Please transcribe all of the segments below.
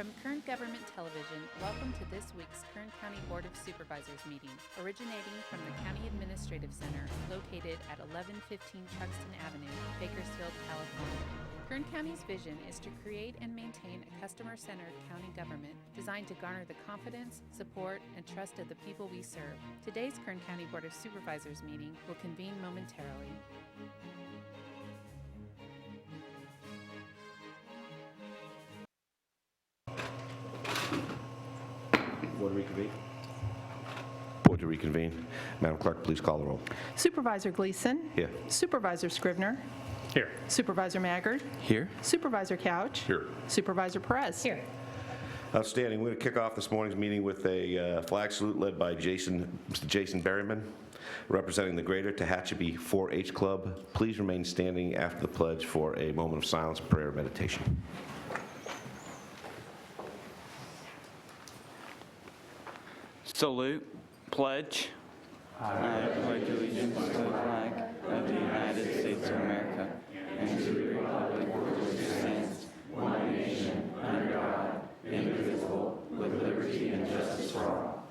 From Kern Government Television, welcome to this week's Kern County Board of Supervisors meeting, originating from the County Administrative Center located at 1115 Truxtun Avenue, Bakersfield, California. Kern County's vision is to create and maintain a customer-centered county government designed to garner the confidence, support, and trust of the people we serve. Today's Kern County Board of Supervisors meeting will convene momentarily. Board to reconvene. Madam Clerk, please call the roll. Supervisor Gleason. Here. Supervisor Scrivener. Here. Supervisor Maggard. Here. Supervisor Couch. Here. Supervisor Perez. Here. Outstanding. We're going to kick off this morning's meeting with a flag salute led by Mr. Jason Berryman, representing the Greater Tehachapi 4-H Club. Please remain standing after the pledge for a moment of silence, prayer, and meditation. Salute, pledge. I pledge allegiance to the flag of the United States of America and to the republic for which it stands, one nation, under God, indivisible, with liberty and justice for all.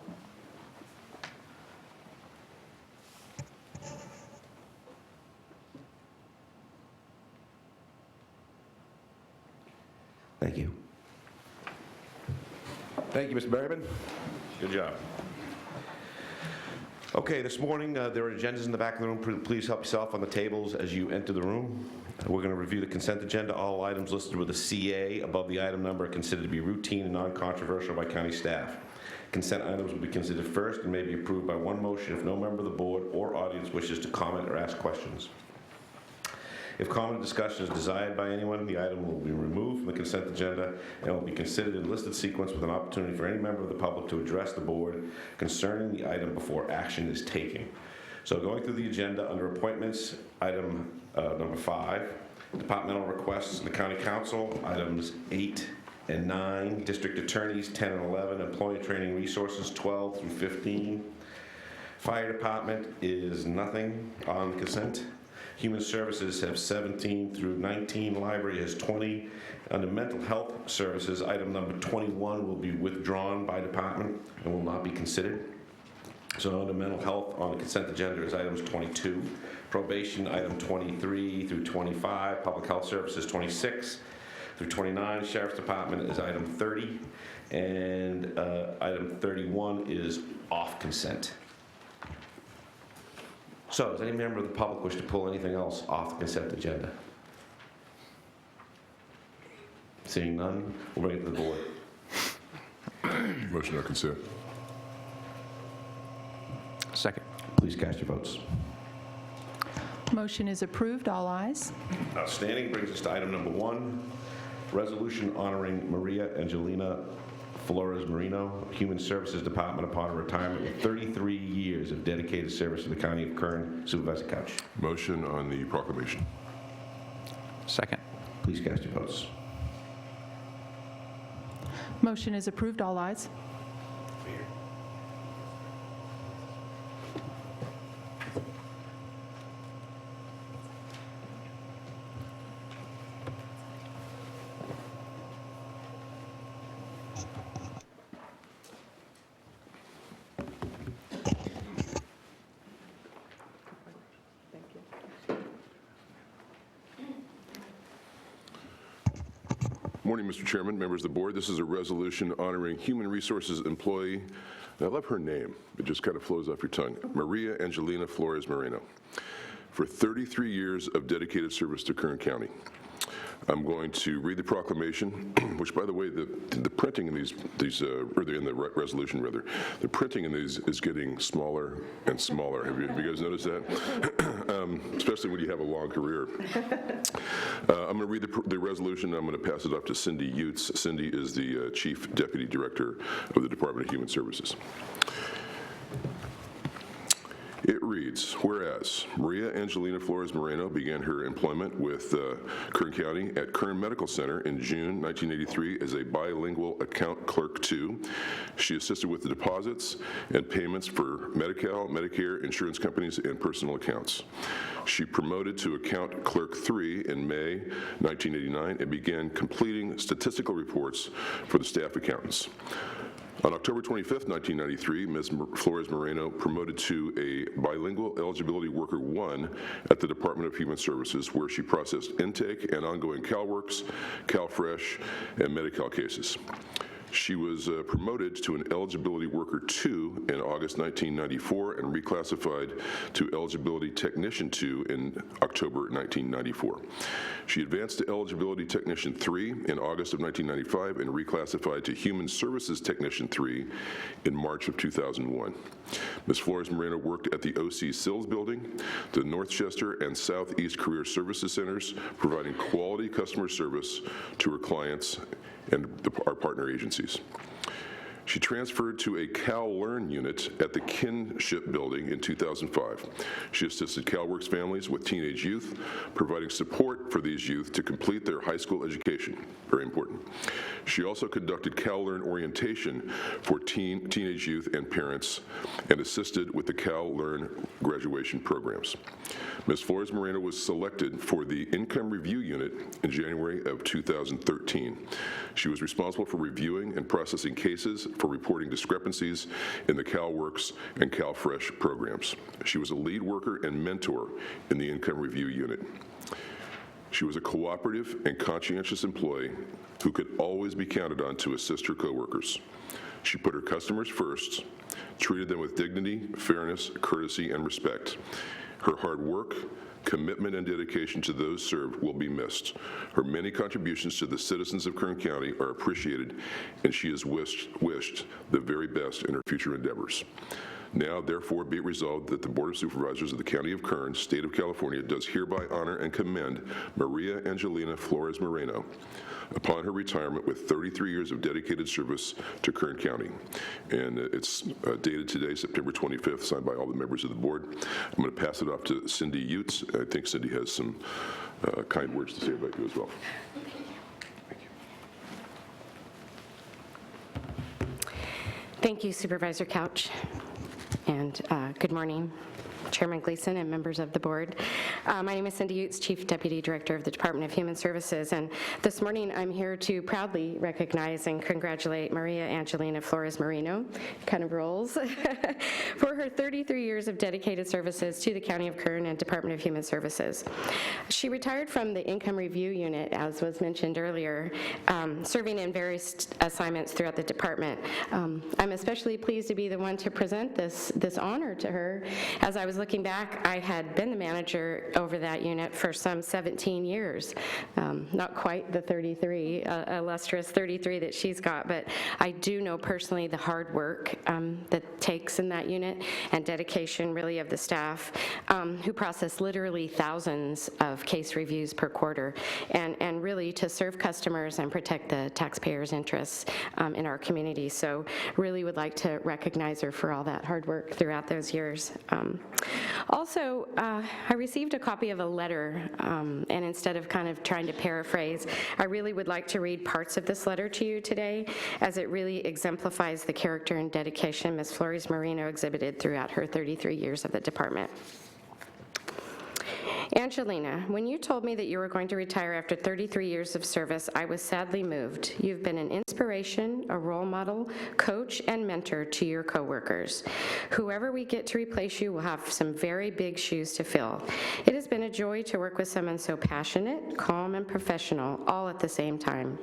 Thank you. Thank you, Mr. Berryman. Good job. Okay, this morning there are agendas in the back of the room. Please help yourself on the tables as you enter the room. We're going to review the consent agenda. All items listed with a CA above the item number are considered to be routine and non-controversial by county staff. Consent items will be considered first and may be approved by one motion if no member of the board or audience wishes to comment or ask questions. If comment or discussion is desired by anyone, the item will be removed from the consent agenda and will be considered in listed sequence with an opportunity for any member of the public to address the board concerning the item before action is taken. So going through the agenda under appointments, item number 5, departmental requests in the county council, items 8 and 9, district attorneys 10 and 11, employee training resources 12 through 15. Fire department is nothing on consent. Human Services have 17 through 19. Library has 20. Under Mental Health Services, item number 21 will be withdrawn by department and will not be considered. So under Mental Health on the consent agenda is items 22. Probation, item 23 through 25. Public Health Services, 26 through 29. Sheriff's Department is item 30. And item 31 is off consent. So, does any member of the public wish to pull anything else off the consent agenda? Seeing none, we'll bring it to the board. Motion on consent. Second. Please cast your votes. Motion is approved. All ayes. Outstanding. Brings us to item number 1, resolution honoring Maria Angelina Flores Marino, Human Services Department, upon her retirement with 33 years of dedicated service to the County of Kern. Supervisor Couch. Motion on the proclamation. Second. Please cast your votes. Motion is approved. All ayes. Morning, Mr. Chairman, members of the board. This is a resolution honoring Human Resources employee. I love her name. It just kind of flows off your tongue. Maria Angelina Flores Marino, for 33 years of dedicated service to Kern County. I'm going to read the proclamation, which, by the way, the printing in these or in the resolution, rather, the printing in these is getting smaller and smaller. Have you guys noticed that? Especially when you have a long career. I'm going to read the resolution. I'm going to pass it off to Cindy Utes. Cindy is the Chief Deputy Director of the Department of Human Services. It reads, whereas Maria Angelina Flores Moreno began her employment with Kern County at Kern Medical Center in June 1983 as a bilingual account clerk 2. She assisted with the deposits and payments for Medi-Cal, Medicare, insurance companies, and personal accounts. She promoted to account clerk 3 in May 1989 and began completing statistical reports for the staff accountants. On October 25, 1993, Ms. Flores Moreno promoted to a bilingual eligibility worker 1 at the Department of Human Services, where she processed intake and ongoing CalWorks, CalFresh, and Medi-Cal cases. She was promoted to an eligibility worker 2 in August 1994 and reclassified to eligibility technician 2 in October 1994. She advanced to eligibility technician 3 in August of 1995 and reclassified to human services technician 3 in March of 2001. Ms. Flores Moreno worked at the OC Sills building, the Northchester and Southeast Career Services Centers, providing quality customer service to her clients and our partner agencies. She transferred to a CalLearn unit at the Kinship building in 2005. She assisted CalWorks families with teenage youth, providing support for these youth to complete their high school education. Very important. She also conducted CalLearn orientation for teenage youth and parents and assisted with the CalLearn graduation programs. Ms. Flores Moreno was selected for the Income Review Unit in January of 2013. She was responsible for reviewing and processing cases for reporting discrepancies in the CalWorks and CalFresh programs. She was a lead worker and mentor in the Income Review Unit. She was a cooperative and conscientious employee who could always be counted on to assist her coworkers. She put her customers first, treated them with dignity, fairness, courtesy, and respect. Her hard work, commitment, and dedication to those served will be missed. Her many contributions to the citizens of Kern County are appreciated, and she is wished the very best in her future endeavors. Now, therefore, be it resolved that the Board of Supervisors of the County of Kern, State of California, does hereby honor and commend Maria Angelina Flores Moreno upon her retirement with 33 years of dedicated service to Kern County. And it's dated today, September 25th, signed by all the members of the board. I'm going to pass it off to Cindy Utes. I think Cindy has some kind words to say about you as well. Thank you, Supervisor Couch, and good morning, Chairman Gleason and members of the board. My name is Cindy Utes, Chief Deputy Director of the Department of Human Services, and this morning I'm here to proudly recognize and congratulate Maria Angelina Flores Moreno, kind of rolls, for her 33 years of dedicated services to the County of Kern and Department of Human Services. She retired from the Income Review Unit, as was mentioned earlier, serving in various assignments throughout the department. I'm especially pleased to be the one to present this honor to her. As I was looking back, I had been the manager over that unit for some 17 years. Not quite the 33, illustrious 33 that she's got, but I do know personally the hard work that takes in that unit and dedication really of the staff who process literally thousands of case reviews per quarter and really to serve customers and protect the taxpayers' interests in our community. So really would like to recognize her for all that hard work throughout those years. Also, I received a copy of a letter, and instead of kind of trying to paraphrase, I really would like to read parts of this letter to you today, as it really exemplifies the character and dedication Ms. Flores Moreno exhibited throughout her 33 years of the department. Angelina, when you told me that you were going to retire after 33 years of service, I was sadly moved. You've been an inspiration, a role model, coach, and mentor to your coworkers. Whoever we get to replace you will have some very big shoes to fill. It has been a joy to work with someone so passionate, calm, and professional, all at the same time.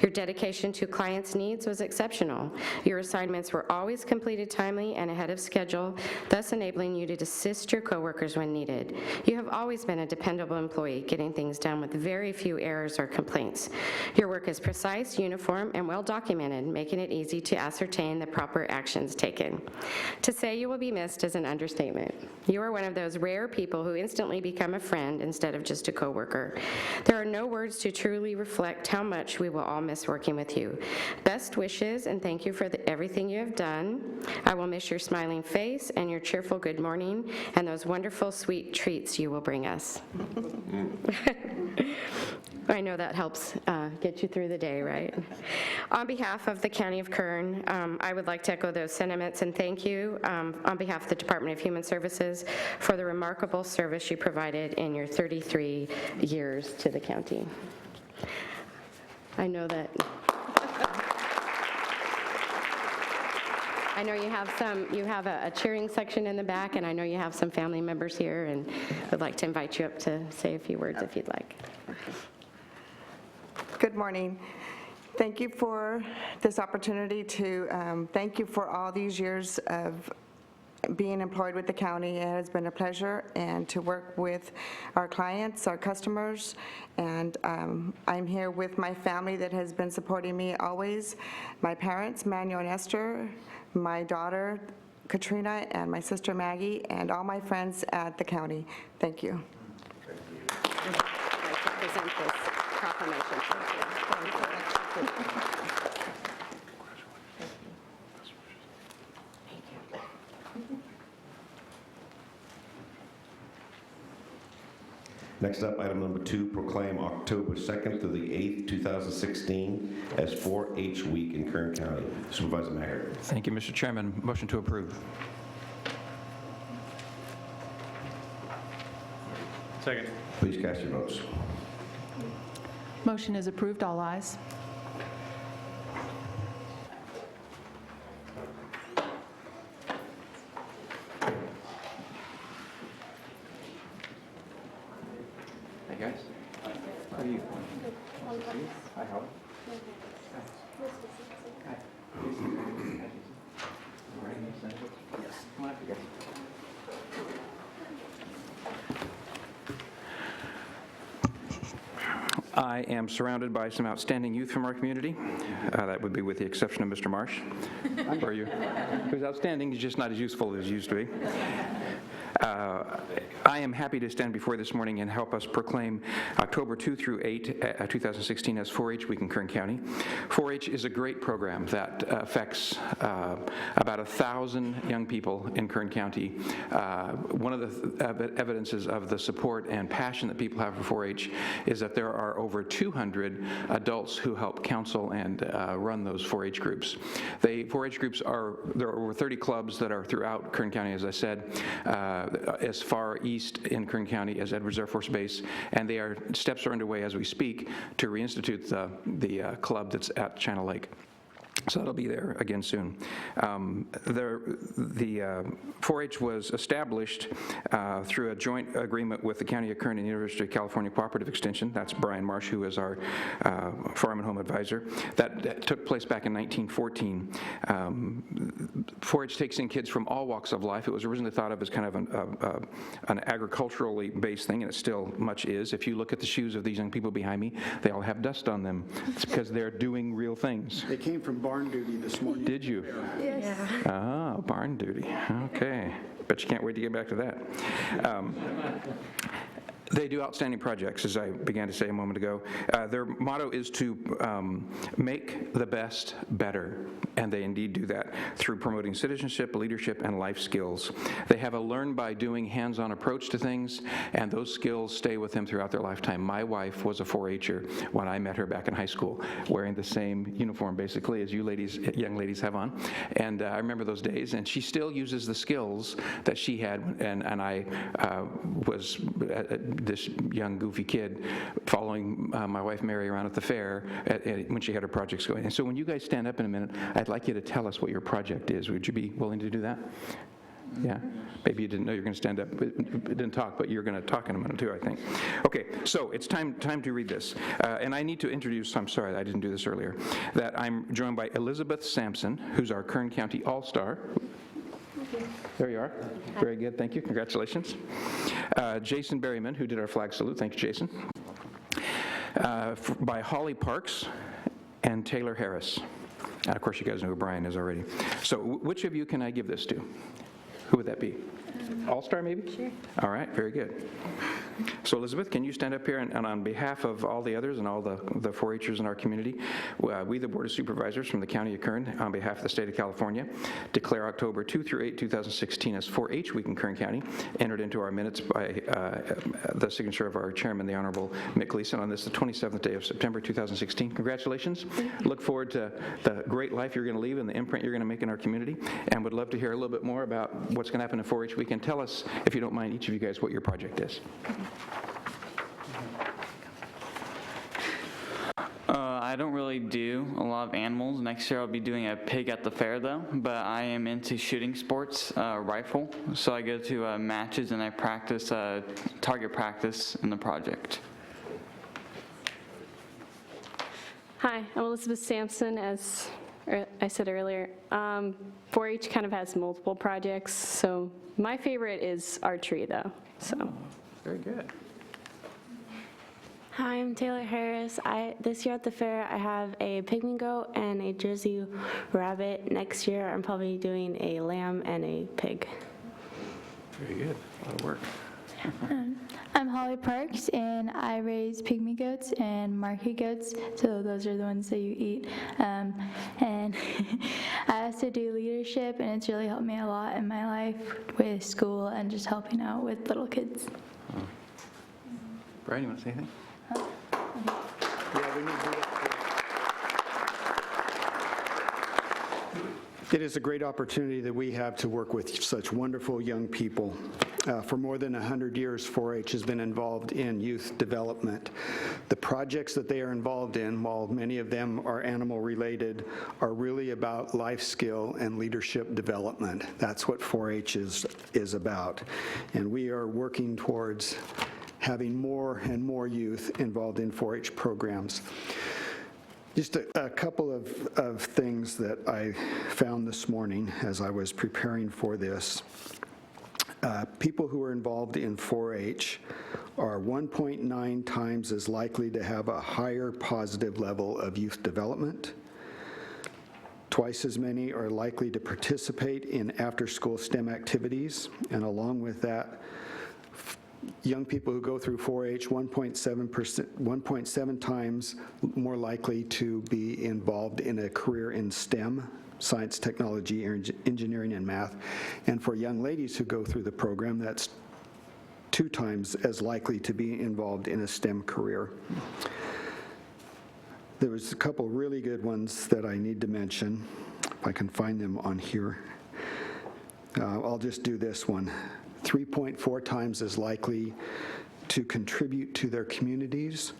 Your dedication to clients' needs was exceptional. Your assignments were always completed timely and ahead of schedule, thus enabling you to assist your coworkers when needed. You have always been been a dependable employee, getting things done with very few errors or complaints. Your work is precise, uniform, and well documented, making it easy to ascertain the proper actions taken. To say you will be missed is an understatement. You are one of those rare people who instantly become a friend instead of just a coworker. There are no words to truly reflect how much we will all miss working with you. Best wishes and thank you for everything you have done. I will miss your smiling face and your cheerful good morning and those wonderful sweet treats you will bring us. I know that helps get you through the day, right? On behalf of the County of Kern, I would like to echo those sentiments and thank you on behalf of the Department of Human Services for the remarkable service you provided in your 33 years to the county. I know that. I know you have a cheering section in the back, and I know you have some family members here, and would like to invite you up to say a few words if you'd like. Good morning. Thank you for this opportunity to thank you for all these years of being employed with the county. It has been a pleasure, and to work with our clients, our customers, and I'm here with my family that has been supporting me always, my parents, Manuel and Esther, my daughter, Katrina, and my sister, Maggie, and all my friends at the county. Thank you. I'd like to present this proclamation. Next up, item number 2, proclaim October 2nd through the 8th, 2016 as 4-H Week in Kern County. Supervisor Maher. Thank you, Mr. Chairman. Motion to approve. Second. Please cast your votes. Motion is approved, all ayes. Hey, guys. How are you? Hi, Howard. Hi. Yes. Come on up, you guys. I am surrounded by some outstanding youth from our community. That would be with the exception of Mr. Marsh. Are you? He was outstanding, he's just not as useful as he used to be. I am happy to stand before you this morning and help us proclaim October 2 through 8, 2016 as 4-H Week in Kern County. 4-H is a great program that affects about 1,000 young people in Kern County. One of the evidences of the support and passion that people have for 4-H is that there are over 200 adults who help counsel and run those 4-H groups. 4-H groups there are over 30 clubs that are throughout Kern County, as I said, as far east in Kern County as Edwards Air Force Base, and steps are underway as we speak to reinstitute the club that's at Channel Lake. So that'll be there again soon. The 4-H was established through a joint agreement with the County of Kern and the University of California Cooperative Extension. That's Brian Marsh, who is our Farm and Home Advisor. That took place back in 1914. 4-H takes in kids from all walks of life. It was originally thought of as kind of an agriculturally based thing, and it still much is. If you look at the shoes of these young people behind me, they all have dust on them. It's because they're doing real things. They came from barn duty this morning. Did you? Yes. Ah, barn duty. Okay. Bet you can't wait to get back to that. They do outstanding projects, as I began to say a moment ago. Their motto is to make the best better, and they indeed do that through promoting citizenship, leadership, and life skills. They have a learn-by-doing, hands-on approach to things, and those skills stay with them throughout their lifetime. My wife was a 4-H'er when I met her back in high school, wearing the same uniform, basically, as you young ladies have on. And I remember those days, and she still uses the skills that she had, and I was this young, goofy kid following my wife Mary around at the fair when she had her projects going. And so when you guys stand up in a minute, I'd like you to tell us what your project is. Would you be willing to do that? Yeah? Maybe you didn't know you were going to stand up, didn't talk, but you're going to talk in a minute too, I think. Okay, so it's time to read this. And I need to introduce, I'm sorry, I didn't do this earlier, that I'm joined by Elizabeth Sampson, who's our Kern County All-Star. There you are. Very good, thank you, congratulations. Jason Berryman, who did our flag salute, thank you, Jason. By Holly Parks and Taylor Harris. And of course, you guys know who Brian is already. So which of you can I give this to? Who would that be? All-star, maybe? Sure. All right, very good. So Elizabeth, can you stand up here and on behalf of all the others and all the 4-Hers in our community, we, the Board of Supervisors from the County of Kern, on behalf of the State of California, declare October 2 through 8, 2016 as 4-H Week in Kern County, entered into our minutes by the signature of our chairman, the Honorable Mick Gleason, on this, the 27th day of September 2016. Congratulations. Look forward to the great life you're going to leave and the imprint you're going to make in our community, and would love to hear a little bit more about what's going to happen in 4-H Week. And tell us, if you don't mind, each of you guys, what your project is. I don't really do a lot of animals. Next year I'll be doing a pig at the fair though, but I am into shooting sports, rifle. So I go to matches and I practice, target practice in the project. Hi, I'm Elizabeth Sampson. As I said earlier, 4-H kind of has multiple projects, so my favorite is archery though, so. Very good. Hi, I'm Taylor Harris. This year at the fair, I have a pygmy goat and a Jersey rabbit. Next year, I'm probably doing a lamb and a pig. Very good. A lot of work. I'm Holly Parks, and I raise pygmy goats and market goats, so those are the ones that you eat. And I also do leadership, and it's really helped me a lot in my life with school and just helping out with little kids. Oh. Brian, you want to say anything? Yeah, we need to do that. It is a great opportunity that we have to work with such wonderful young people. For more than 100 years, 4-H has been involved in youth development. The projects that they are involved in, while many of them are animal-related, are really about life skill and leadership development. That's what 4-H is about. And we are working towards having more and more youth involved in 4-H programs. Just a couple of things that I found this morning as I was preparing for this. People who are involved in 4-H are 1.9 times as likely to have a higher positive level of youth development. Twice as many are likely to participate in after-school STEM activities, and along with that, young people who go through 4-H, 1.7 times more likely to be involved in a career in STEM, science, technology, engineering, and math. And for young ladies who go through the program, that's 2 times as likely to be involved in a STEM career. There was a couple really good ones that I need to mention, if I can find them on here. I'll just do this one. 3.4 times as likely to contribute to their communities,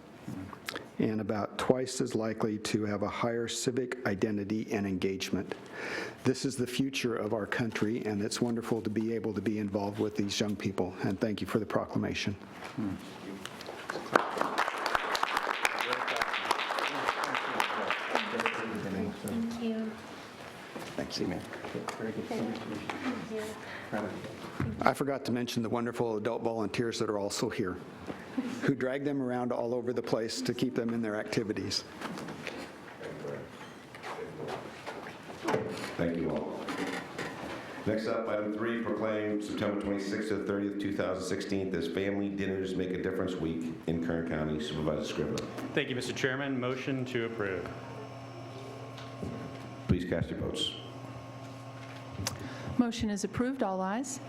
and about twice as likely to have a higher civic identity and engagement. This is the future of our country, and it's wonderful to be able to be involved with these young people, and thank you for the proclamation. Thank you. Thanks, man. Very good. Thank you. I forgot to mention the wonderful adult volunteers that are also here, who drag them around all over the place to keep them in their activities. Thank you all. Next up, item 3, proclaim September 26th to the 30th, 2016 as Family Dinners Make a Difference Week in Kern County. Supervisor Scribner. Thank you, Mr. Chairman. Motion to approve. Please cast your votes. Motion is approved. All ayes.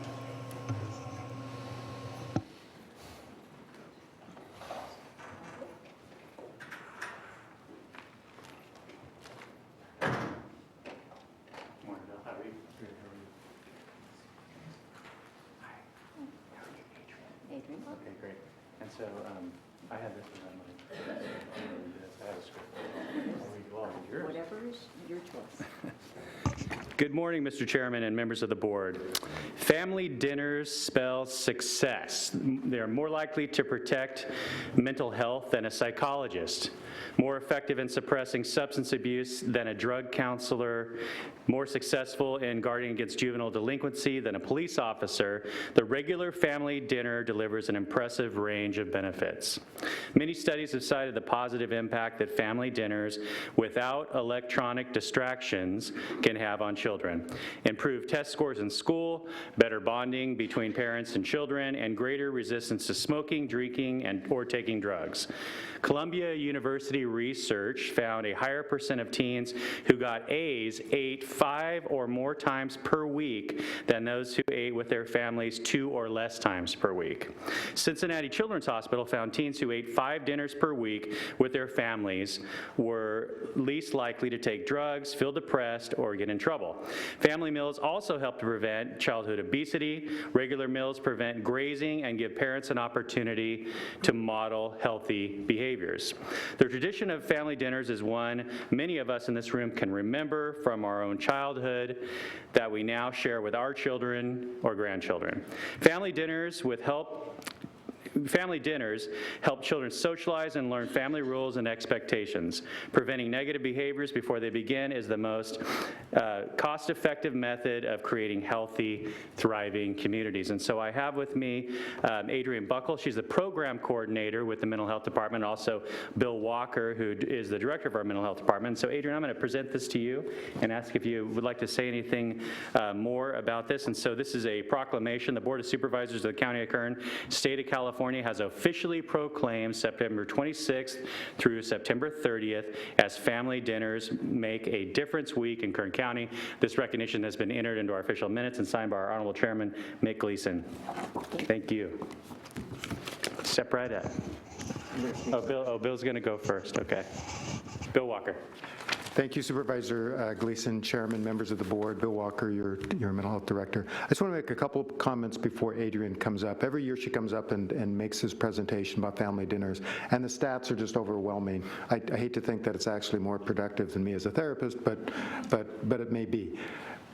Okay, great. And so I had this one. I have a script. Whatever is your choice. Good morning, Mr. Chairman and members of the board. Family dinners spell success. They are more likely to protect mental health than a psychologist, more effective in suppressing substance abuse than a drug counselor, more successful in guarding against juvenile delinquency than a police officer. The regular family dinner delivers an impressive range of benefits. Many studies have cited the positive impact that family dinners without electronic distractions can have on children. Improved test scores in school, better bonding between parents and children, and greater resistance to smoking, drinking, or taking drugs. Columbia University research found a higher percent of teens who got A's ate 5 or more times per week than those who ate with their families 2 or less times per week. Cincinnati Children's Hospital found teens who ate 5 dinners per week with their families were least likely to take drugs, feel depressed, or get in trouble. Family meals also help to prevent childhood obesity. Regular meals prevent grazing and give parents an opportunity to model healthy behaviors. The tradition of family dinners is one many of us in this room can remember from our own childhood that we now share with our children or grandchildren. Family dinners help children socialize and learn family rules and expectations. Preventing negative behaviors before they begin is the most cost-effective method of creating healthy, thriving communities. And so I have with me Adrienne Buckle. She's the program coordinator with the Mental Health Department, also Bill Walker, who is the director of our Mental Health Department. So Adrienne, I'm going to present this to you and ask if you would like to say anything more about this. And so this is a proclamation. The Board of Supervisors of the County of Kern, State of California, has officially proclaimed September 26th through September 30th as Family Dinners Make a Difference Week in Kern County. This recognition has been entered into our official minutes and signed by our Honorable Chairman, Mick Gleason. Thank you. Step right up. Bill's going to go first. Okay. Bill Walker. Thank you, Supervisor Gleason, Chairman, members of the board, Bill Walker, your mental health director. I just want to make a couple of comments before Adrienne comes up. Every year she comes up and makes his presentation about family dinners, and the stats are just overwhelming. I hate to think that it's actually more productive than me as a therapist, but it may be.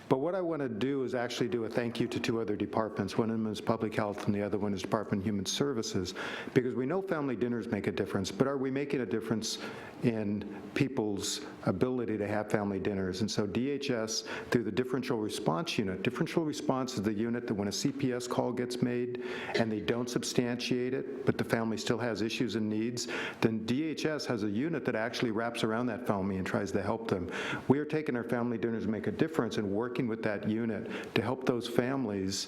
But what I want to do is actually do a thank you to 2 other departments. One of them is Public Health and the other one is Department of Human Services, because we know family dinners make a difference, but are we making a difference in people's ability to have family dinners? And so DHS, through the Differential Response Unit, Differential Response is the unit that when a CPS call gets made and they don't substantiate it, but the family still has issues and needs, then DHS has a unit that actually wraps around that family and tries to help them. We are taking our family dinners to make a difference and working with that unit to help those families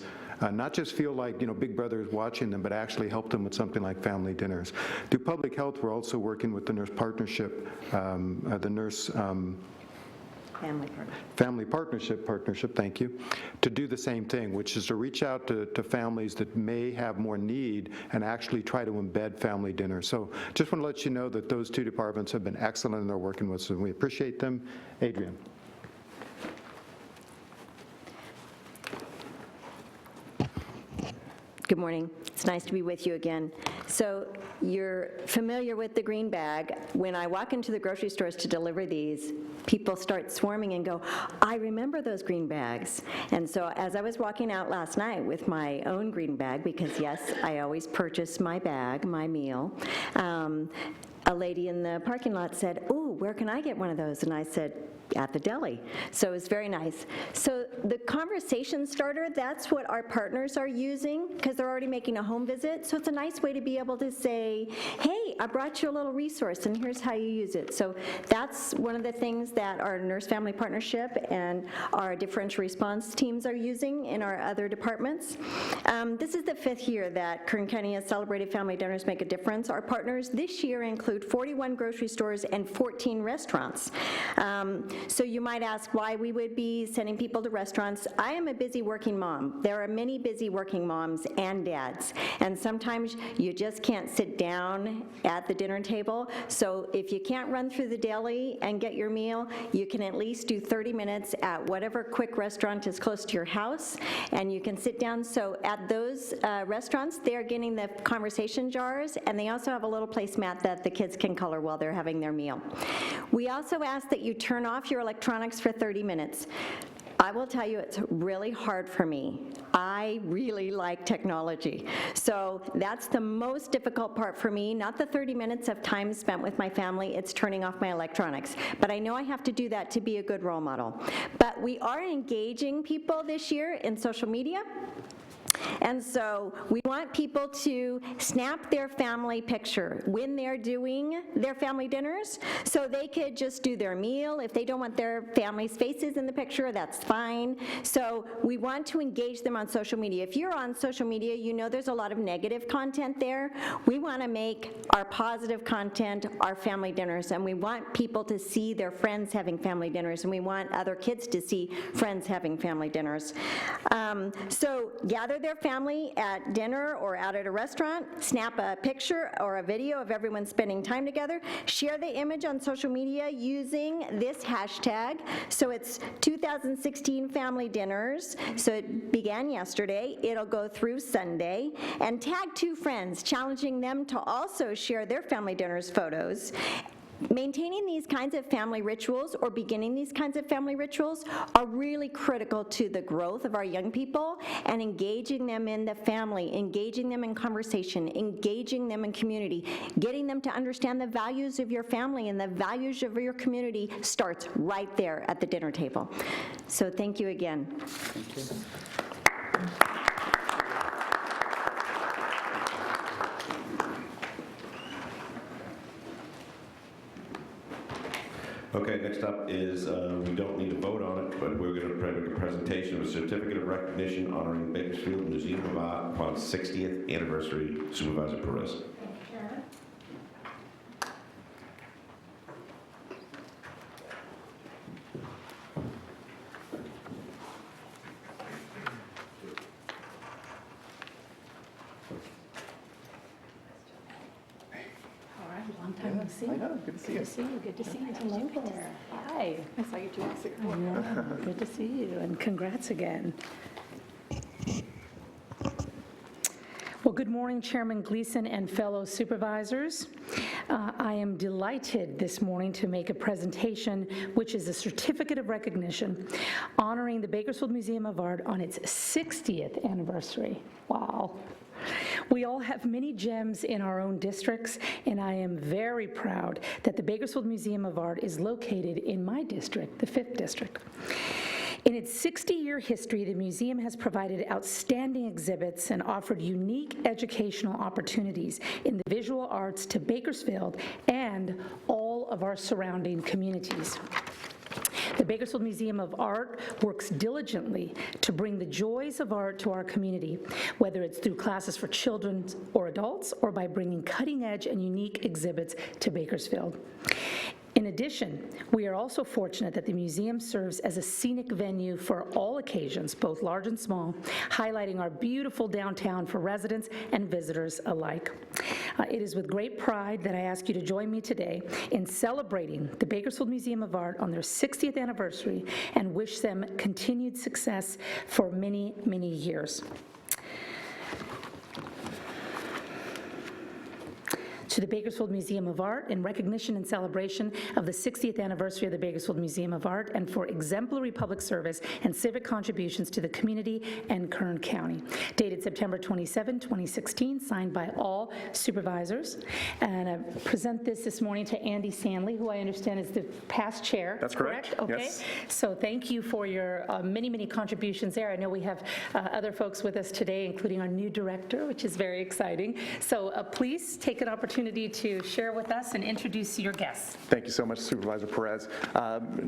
not just feel like, Big Brother is watching them, but actually help them with something like family dinners. Through Public Health, we're also working with the Nurse Partnership, Family Partnership, thank you, to do the same thing, which is to reach out to families that may have more need and actually try to embed family dinner. So just want to let you know that those 2 departments have been excellent and they're working with us, and we appreciate them. Adrienne. Good morning. It's nice to be with you again. So you're familiar with the green bag. When I walk into the grocery stores to deliver these, people start swarming and go, I remember those green bags. And so as I was walking out last night with my own green bag, because yes, I always purchase my bag, my meal, a lady in the parking lot said, "Ooh, where can I get one of those?" And I said, at the deli. So it was very nice. So the conversation starter, that's what our partners are using because they're already making a home visit. So it's a nice way to be able to say, hey, I brought you a little resource and here's how you use it. So that's one of the things that our Nurse Family Partnership and our differential response teams are using in our other departments. This is the 5th year that Kern County has celebrated Family Dinners Make a Difference. Our partners this year include 41 grocery stores and 14 restaurants. So you might ask why we would be sending people to restaurants. I am a busy working mom. There are many busy working moms and dads, and sometimes you just can't sit down at the dinner table. So if you can't run through the deli and get your meal, you can at least do 30 minutes at whatever quick restaurant is close to your house, and you can sit down. So at those restaurants, they're getting the conversation jars, and they also have a little placemat that the kids can color while they're having their meal. We also ask that you turn off your electronics for 30 minutes. I will tell you, it's really hard for me. I really like technology. So that's the most difficult part for me, not the 30 minutes of time spent with my family, it's turning off my electronics. But I know I have to do that to be a good role model. But we are engaging people this year in social media. And so we want people to snap their family picture when they're doing their family dinners, so they could just do their meal. If they don't want their family's faces in the picture, that's fine. So we want to engage them on social media. If you're on social media, you know there's a lot of negative content there. We want to make our positive content our family dinners, and we want people to see their friends having family dinners, and we want other kids to see friends having family dinners. So gather their family at dinner or out at a restaurant, snap a picture or a video of everyone spending time together, share the image on social media using this hashtag. So it's 2016 Family Dinners. So it began yesterday. It'll go through Sunday. And tag 2 friends, challenging them to also share their family dinners photos. Maintaining these kinds of family rituals or beginning these kinds of family rituals are really critical to the growth of our young people, and engaging them in the family, engaging them in conversation, engaging them in community, getting them to understand the values of your family and the values of your community starts right there at the dinner table. So thank you again. Thank you. Okay, next up is, we don't need a vote on it, but we're going to make a presentation of a certificate of recognition honoring Bakersfield Museum of Art upon 60th anniversary. Supervisor Perez. Long time no see. I know, good to see you. Good to see you, good to see you. Hello there. Hi. I saw you 2 weeks ago. I know, good to see you, and congrats again. Well, good morning, Chairman Gleason and fellow supervisors. I am delighted this morning to make a presentation, which is a certificate of recognition honoring the Bakersfield Museum of Art on its 60th anniversary. Wow. We all have many gems in our own districts, and I am very proud that the Bakersfield Museum of Art is located in my district, the 5th District. In its 60-year history, the museum has provided outstanding exhibits and offered unique educational opportunities in the visual arts to Bakersfield and all of our surrounding communities. The Bakersfield Museum of Art works diligently to bring the joys of art to our community, whether it's through classes for children or adults, or by bringing cutting-edge and unique exhibits to Bakersfield. In addition, we are also fortunate that the museum serves as a scenic venue for all occasions, both large and small, highlighting our beautiful downtown for residents and visitors alike. It is with great pride that I ask you to join me today in celebrating the Bakersfield Museum of Art on their 60th anniversary and wish them continued success for many, many years. To the Bakersfield Museum of Art, in recognition and celebration of the 60th anniversary of the Bakersfield Museum of Art, and for exemplary public service and civic contributions to the community and Kern County. Dated September 27, 2016, signed by all supervisors. And I present this morning to Andy Sandley, who I understand is the past chair. That's correct. Okay. Yes. So thank you for your many, many contributions there. I know we have other folks with us today, including our new director, which is very exciting. So please take an opportunity to share with us and introduce your guests. Thank you so much, Supervisor Perez.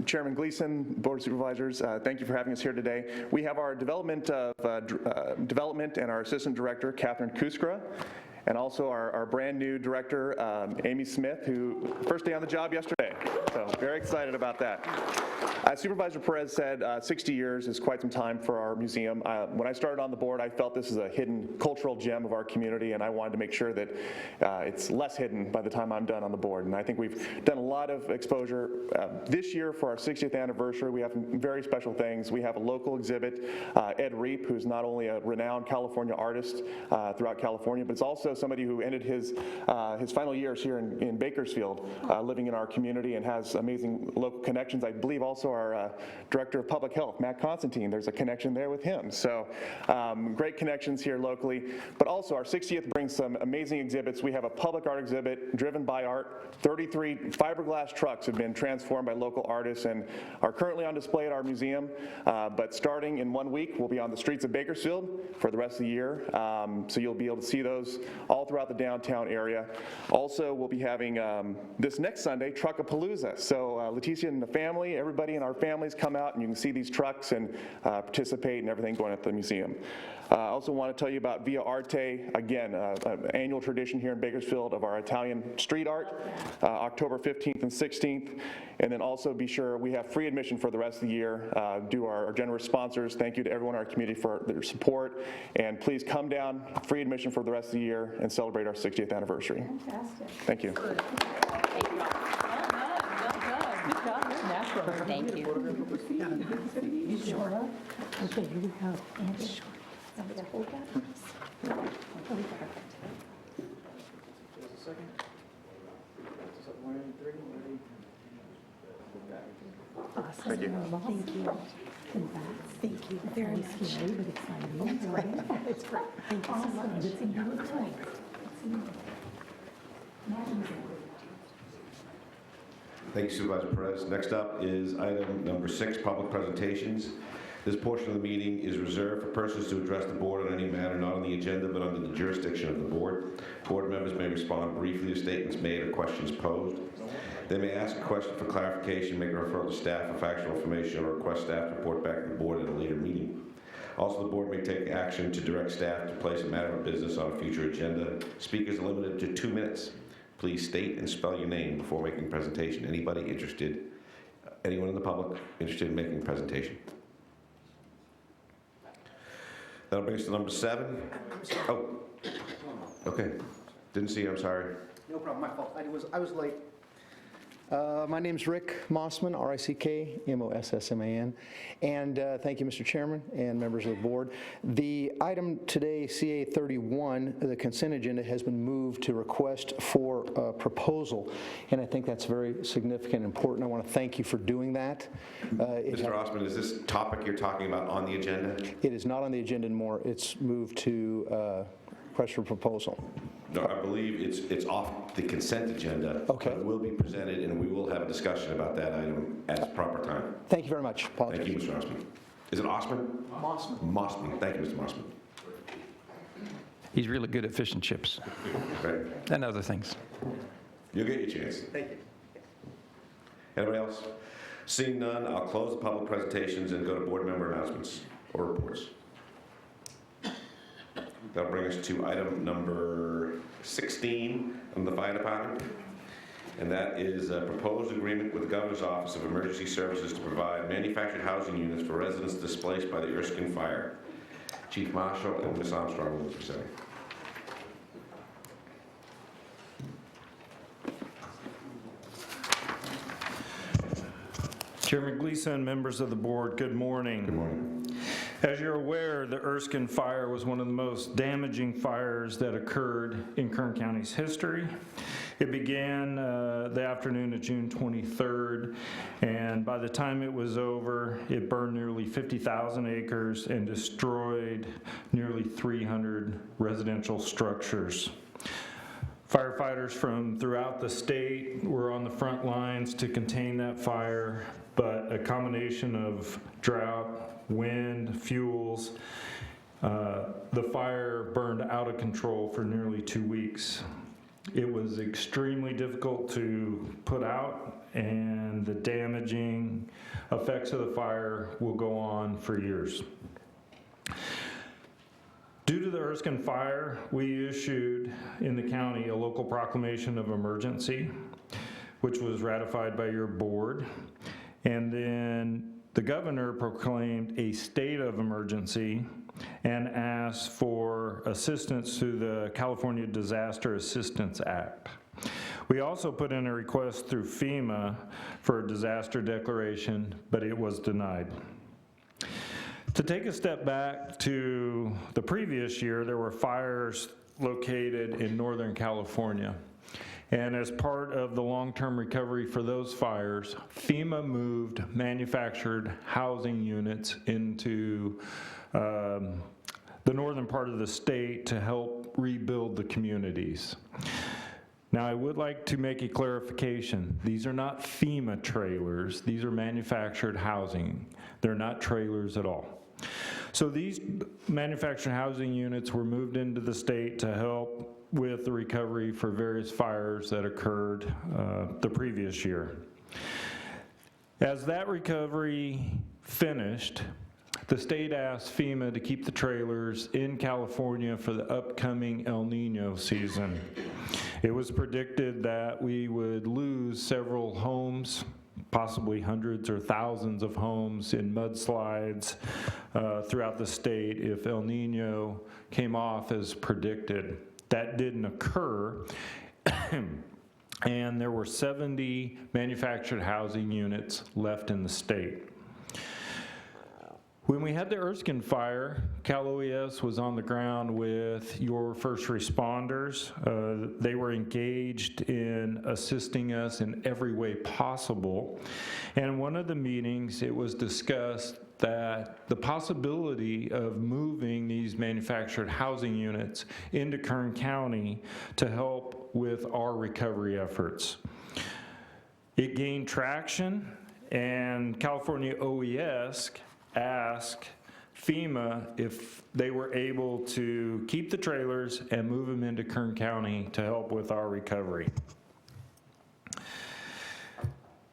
Chairman Gleason, Board of Supervisors, thank you for having us here today. We have our development and our Assistant Director, Catherine Kuskra, and also our brand new director, Amy Smith, who first day on the job yesterday. So very excited about that. As Supervisor Perez said, 60 years is quite some time for our museum. When I started on the board, I felt this is a hidden cultural gem of our community, and I wanted to make sure that it's less hidden by the time I'm done on the board. And I think we've done a lot of exposure. This year, for our 60th anniversary, we have very special things. We have a local exhibit, Ed Reap, who's not only a renowned California artist throughout California, but it's also somebody who ended his final years here in Bakersfield, living in our community, and has amazing local connections. I believe also our Director of Public Health, Matt Constantine, there's a connection there with him. So great connections here locally. But also our 60th brings some amazing exhibits. We have a public art exhibit driven by art. 33 fiberglass trucks have been transformed by local artists and are currently on display at our museum. But starting in 1 week, we'll be on the streets of Bakersfield for the rest of the year. So you'll be able to see those all throughout the downtown area. Also, we'll be having this next Sunday, Truckapalooza. So Leticia and the family, everybody in our families come out and you can see these trucks and participate in everything going at the museum. I also want to tell you about Via Arte, again, an annual tradition here in Bakersfield of our Italian street art, October 15th and 16th. And then also be sure we have free admission for the rest of the year due to our generous sponsors. Thank you to everyone in our community for their support. And please come down, free admission for the rest of the year, and celebrate our 60th anniversary. Fantastic. Thank you. Good job. Natural. Thank you. You sure? Okay, here we go. And short. Somebody hold that. Perfect. Just a second. Awesome. Thank you. Thank you very much. Scary but exciting. That's right. It's great. Thank you so much. Good seeing you tonight. Thank you, Supervisor Perez. Next up is item number 6, public presentations. This portion of the meeting is reserved for persons to address the board on any matter not on the agenda but under the jurisdiction of the board. Board members may respond briefly to statements made or questions posed. They may ask a question for clarification, make a referral to staff for factual information, or request staff to report back to the board at a later meeting. Also, the board may take action to direct staff to place a matter of business on a future agenda. Speakers are limited to 2 minutes. Please state and spell your name before making a presentation. Anybody interested, anyone in the public interested in making a presentation? That'll bring us to number 7. Oh, okay. Didn't see you, I'm sorry. No problem, my fault. I was late. My name's Rick Mossman, R-I-C-K, M-O-S-S-M-A-N, and thank you, Mr. Chairman and members of the board. The item today, CA 31, the consent agenda, has been moved to request for a proposal, and I think that's very significant and important. I want to thank you for doing that. Mr. Osmond, is this topic you're talking about on the agenda? It is not on the agenda anymore. It's moved to request for proposal. No, I believe it's off the consent agenda. Okay. But it will be presented, and we will have a discussion about that item at proper time. Thank you very much. Apologies. Thank you, Mr. Osmond. Is it Osmond? Mossman. Mossman. Thank you, Mr. Mossman. He's really good at fish and chips Right. and other things. You'll get your chance. Thank you. Anybody else? Seeing none, I'll close the public presentations and go to board member announcements or reports. That'll bring us to item number 16 from the Fire Department, and that is a proposed agreement with the Governor's Office of Emergency Services to provide manufactured housing units for residents displaced by the Erskine Fire. Chief Marshal and Ms. Armstrong will be presenting. Chairman Gleason, members of the board, good morning. Good morning. As you're aware, the Erskine fire was one of the most damaging fires that occurred in Kern County's history. It began the afternoon of June 23rd, and by the time it was over, it burned nearly 50,000 acres and destroyed nearly 300 residential structures. Firefighters from throughout the state were on the front lines to contain that fire, but a combination of drought, wind, fuels, the fire burned out of control for nearly 2 weeks. It was extremely difficult to put out, and the damaging effects of the fire will go on for years. Due to the Erskine fire, we issued in the county a local proclamation of emergency. which was ratified by your board. And then the governor proclaimed a state of emergency and asked for assistance through the California Disaster Assistance Act. We also put in a request through FEMA for a disaster declaration, but it was denied. To take a step back to the previous year, there were fires located in Northern California. And as part of the long-term recovery for those fires, FEMA moved manufactured housing units into the northern part of the state to help rebuild the communities. Now, I would like to make a clarification. These are not FEMA trailers. These are manufactured housing. They're not trailers at all. So these manufactured housing units were moved into the state to help with the recovery for various fires that occurred the previous year. As that recovery finished, the state asked FEMA to keep the trailers in California for the upcoming El Nino season. It was predicted that we would lose several homes, possibly hundreds or thousands of homes in mudslides throughout the state if El Nino came off as predicted. That didn't occur, and there were 70 manufactured housing units left in the state. When we had the Erskine fire, Cal OES was on the ground with your first responders. They were engaged in assisting us in every way possible. And in one of the meetings, it was discussed that the possibility of moving these manufactured housing units into Kern County to help with our recovery efforts. It gained traction, and California OES asked FEMA if they were able to keep the trailers and move them into Kern County to help with our recovery.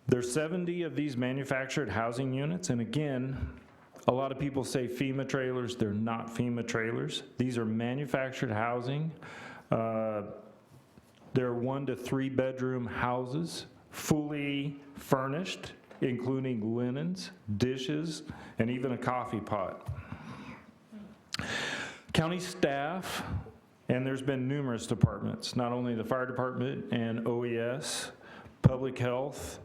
There's 70 of these manufactured housing units, and again, a lot of people say FEMA trailers. They're not FEMA trailers. These are manufactured housing. They're 1 to 3 bedroom houses, fully furnished, including linens, dishes, and even a coffee pot. County staff, and there's been numerous departments, not only the fire department and OES, public health,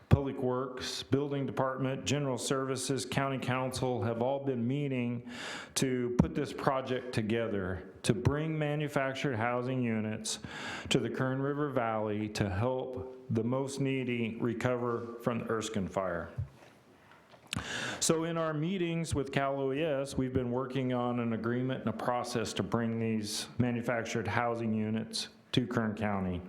public works, building department, general services, county council have all been meeting to put this project together to bring manufactured housing units to the Kern River Valley to help the most needy recover from the Erskine fire. So in our meetings with Cal OES, we've been working on an agreement and a process to bring these manufactured housing units to Kern County.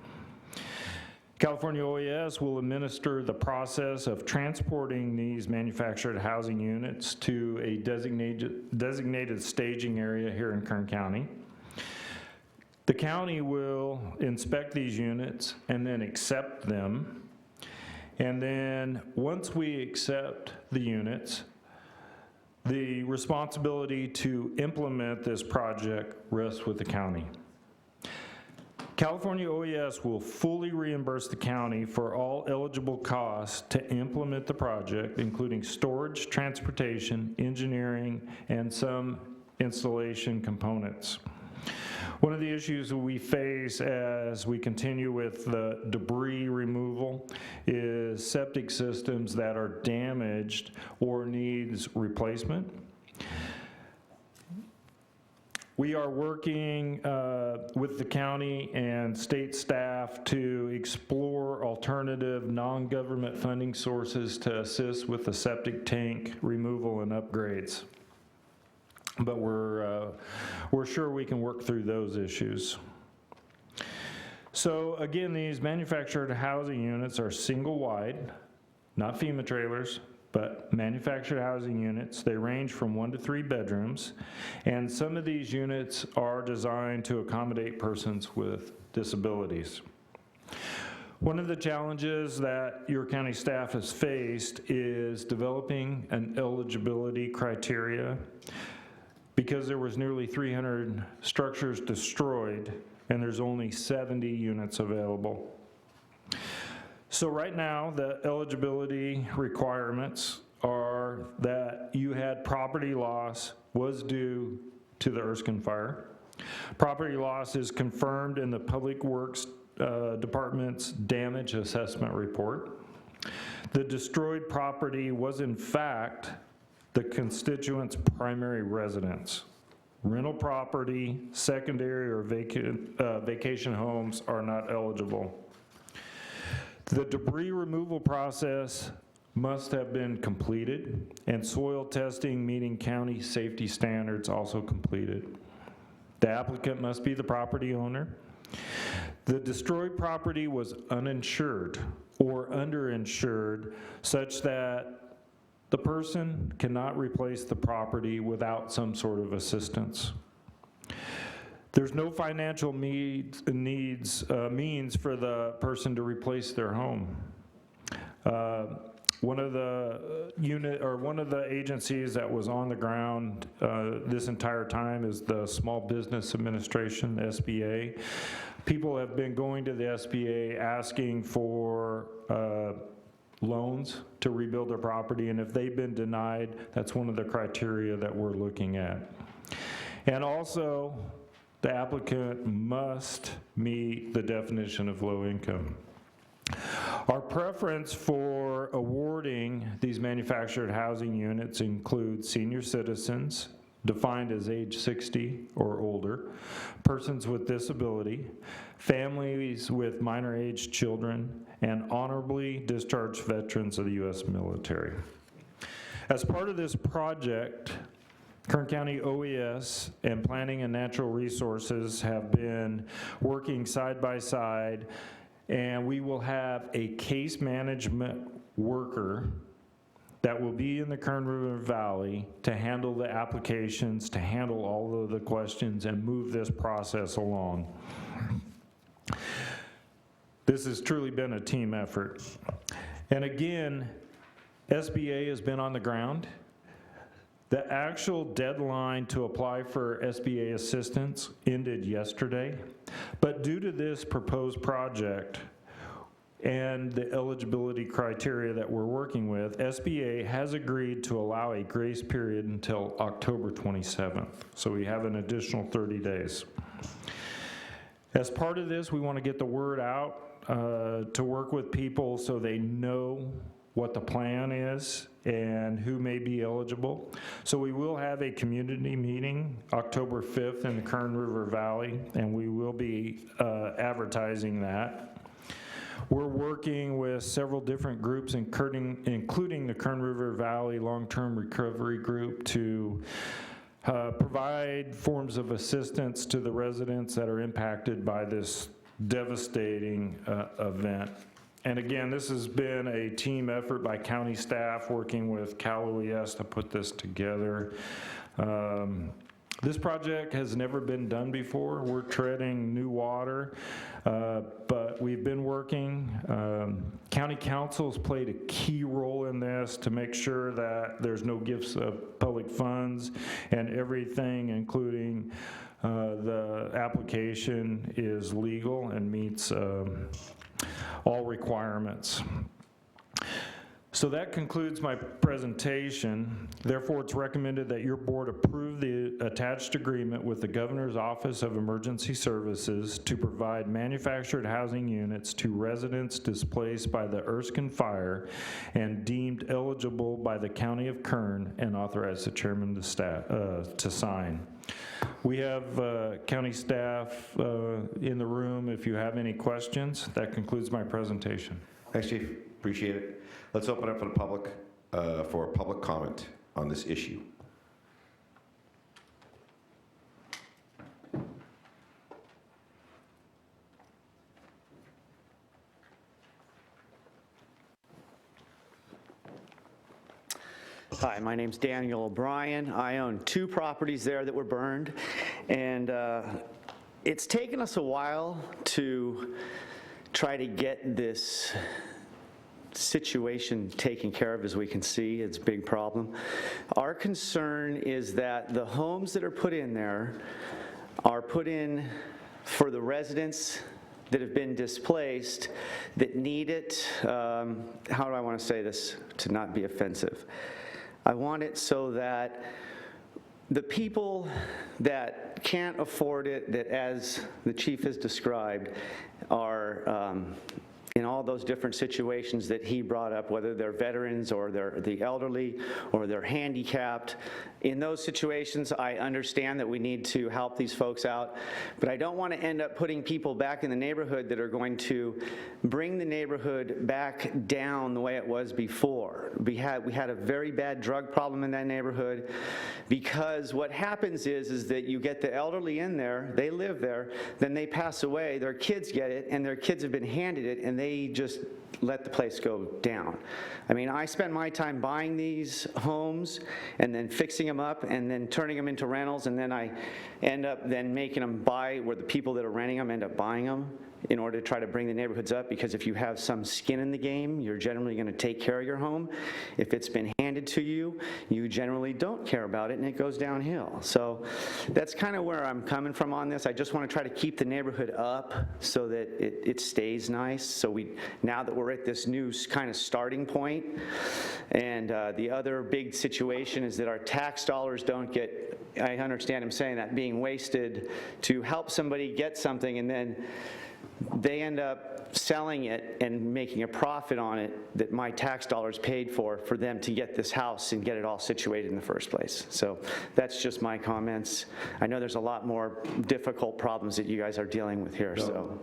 California OES will administer the process of transporting these manufactured housing units to a designated staging area here in Kern County. The county will inspect these units and then accept them. And then once we accept the units, the responsibility to implement this project rests with the county. California OES will fully reimburse the county for all eligible costs to implement the project, including storage, transportation, engineering, and some installation components. One of the issues we face as we continue with the debris removal is septic systems that are damaged or needs replacement. We are working with the county and state staff to explore alternative non-government funding sources to assist with the septic tank removal and upgrades. But we're sure we can work through those issues. So again, these manufactured housing units are single wide, not FEMA trailers, but manufactured housing units. They range from 1 to 3 bedrooms, and some of these units are designed to accommodate persons with disabilities. One of the challenges that your county staff has faced is developing an eligibility criteria because there was nearly 300 structures destroyed and there's only 70 units available. So right now, the eligibility requirements are that you had property loss was due to the Erskine fire. Property loss is confirmed in the Public Works Department's damage assessment report. The destroyed property was in fact the constituent's primary residence. Rental property, secondary or vacation homes are not eligible. The debris removal process must have been completed, and soil testing meeting county safety standards also completed. The applicant must be the property owner. The destroyed property was uninsured or underinsured such that the person cannot replace the property without some sort of assistance. There's no financial means for the person to replace their home. One of the agencies that was on the ground this entire time is the Small Business Administration, the SBA. People have been going to the SBA asking for loans to rebuild their property, and if they've been denied, that's one of the criteria that we're looking at. And also, the applicant must meet the definition of low income. Our preference for awarding these manufactured housing units includes senior citizens, defined as age 60 or older, persons with disability, families with minor-aged children, and honorably discharged veterans of the U.S. military. As part of this project, Kern County OES and Planning and Natural Resources have been working side by side, and we will have a case management worker that will be in the Kern River Valley to handle the applications, to handle all of the questions, and move this process along. This has truly been a team effort. And again, SBA has been on the ground. The actual deadline to apply for SBA assistance ended yesterday, but due to this proposed project and the eligibility criteria that we're working with, SBA has agreed to allow a grace period until October 27th. So we have an additional 30 days. As part of this, we want to get the word out to work with people so they know what the plan is and who may be eligible. So we will have a community meeting October 5th in the Kern River Valley, and we will be advertising that. We're working with several different groups, including the Kern River Valley Long-Term Recovery Group, to provide forms of assistance to the residents that are impacted by this devastating event. And again, this has been a team effort by county staff working with Cal OES to put this together. This project has never been done before. We're treading new water, but we've been working. County council's played a key role in this to make sure that there's no gifts of public funds, and everything, including the application, is legal and meets all requirements. So that concludes my presentation. Therefore, it's recommended that your board approve the attached agreement with the Governor's Office of Emergency Services to provide manufactured housing units to residents displaced by the Erskine fire and deemed eligible by the County of Kern, and authorize the chairman to sign. We have county staff in the room if you have any questions. That concludes my presentation. Thanks, Chief. Appreciate it. Let's open up for the public for a public comment on this issue. Hi, my name's Daniel O'Brien. I own 2 properties there that were burned, and it's taken us a while to try to get this situation taken care of. As we can see, it's a big problem. Our concern is that the homes that are put in there are put in for the residents that have been displaced that need it. How do I want to say this to not be offensive? I want it so that the people that can't afford it, that as the chief has described, are in all those different situations that he brought up, whether they're veterans or they're the elderly or they're handicapped. In those situations, I understand that we need to help these folks out, but I don't want to end up putting people back in the neighborhood that are going to bring the neighborhood back down the way it was before. We had a very bad drug problem in that neighborhood, because what happens is that you get the elderly in there, they live there, then they pass away, their kids get it, and their kids have been handed it, and they just let the place go down. I mean, I spend my time buying these homes and then fixing them up and then turning them into rentals, and then I end up then making them buy, where the people that are renting them end up buying them in order to try to bring the neighborhoods up, because if you have some skin in the game, you're generally going to take care of your home. If it's been handed to you, you generally don't care about it, and it goes downhill. So that's kind of where I'm coming from on this. I just want to try to keep the neighborhood up so that it stays nice. So now that we're at this new kind of starting point, and the other big situation is that our tax dollars don't get, I understand him saying that, being wasted to help somebody get something, and then they end up selling it and making a profit on it that my tax dollars paid for them to get this house and get it all situated in the first place. So that's just my comments. I know there's a lot more difficult problems that you guys are dealing with here. No,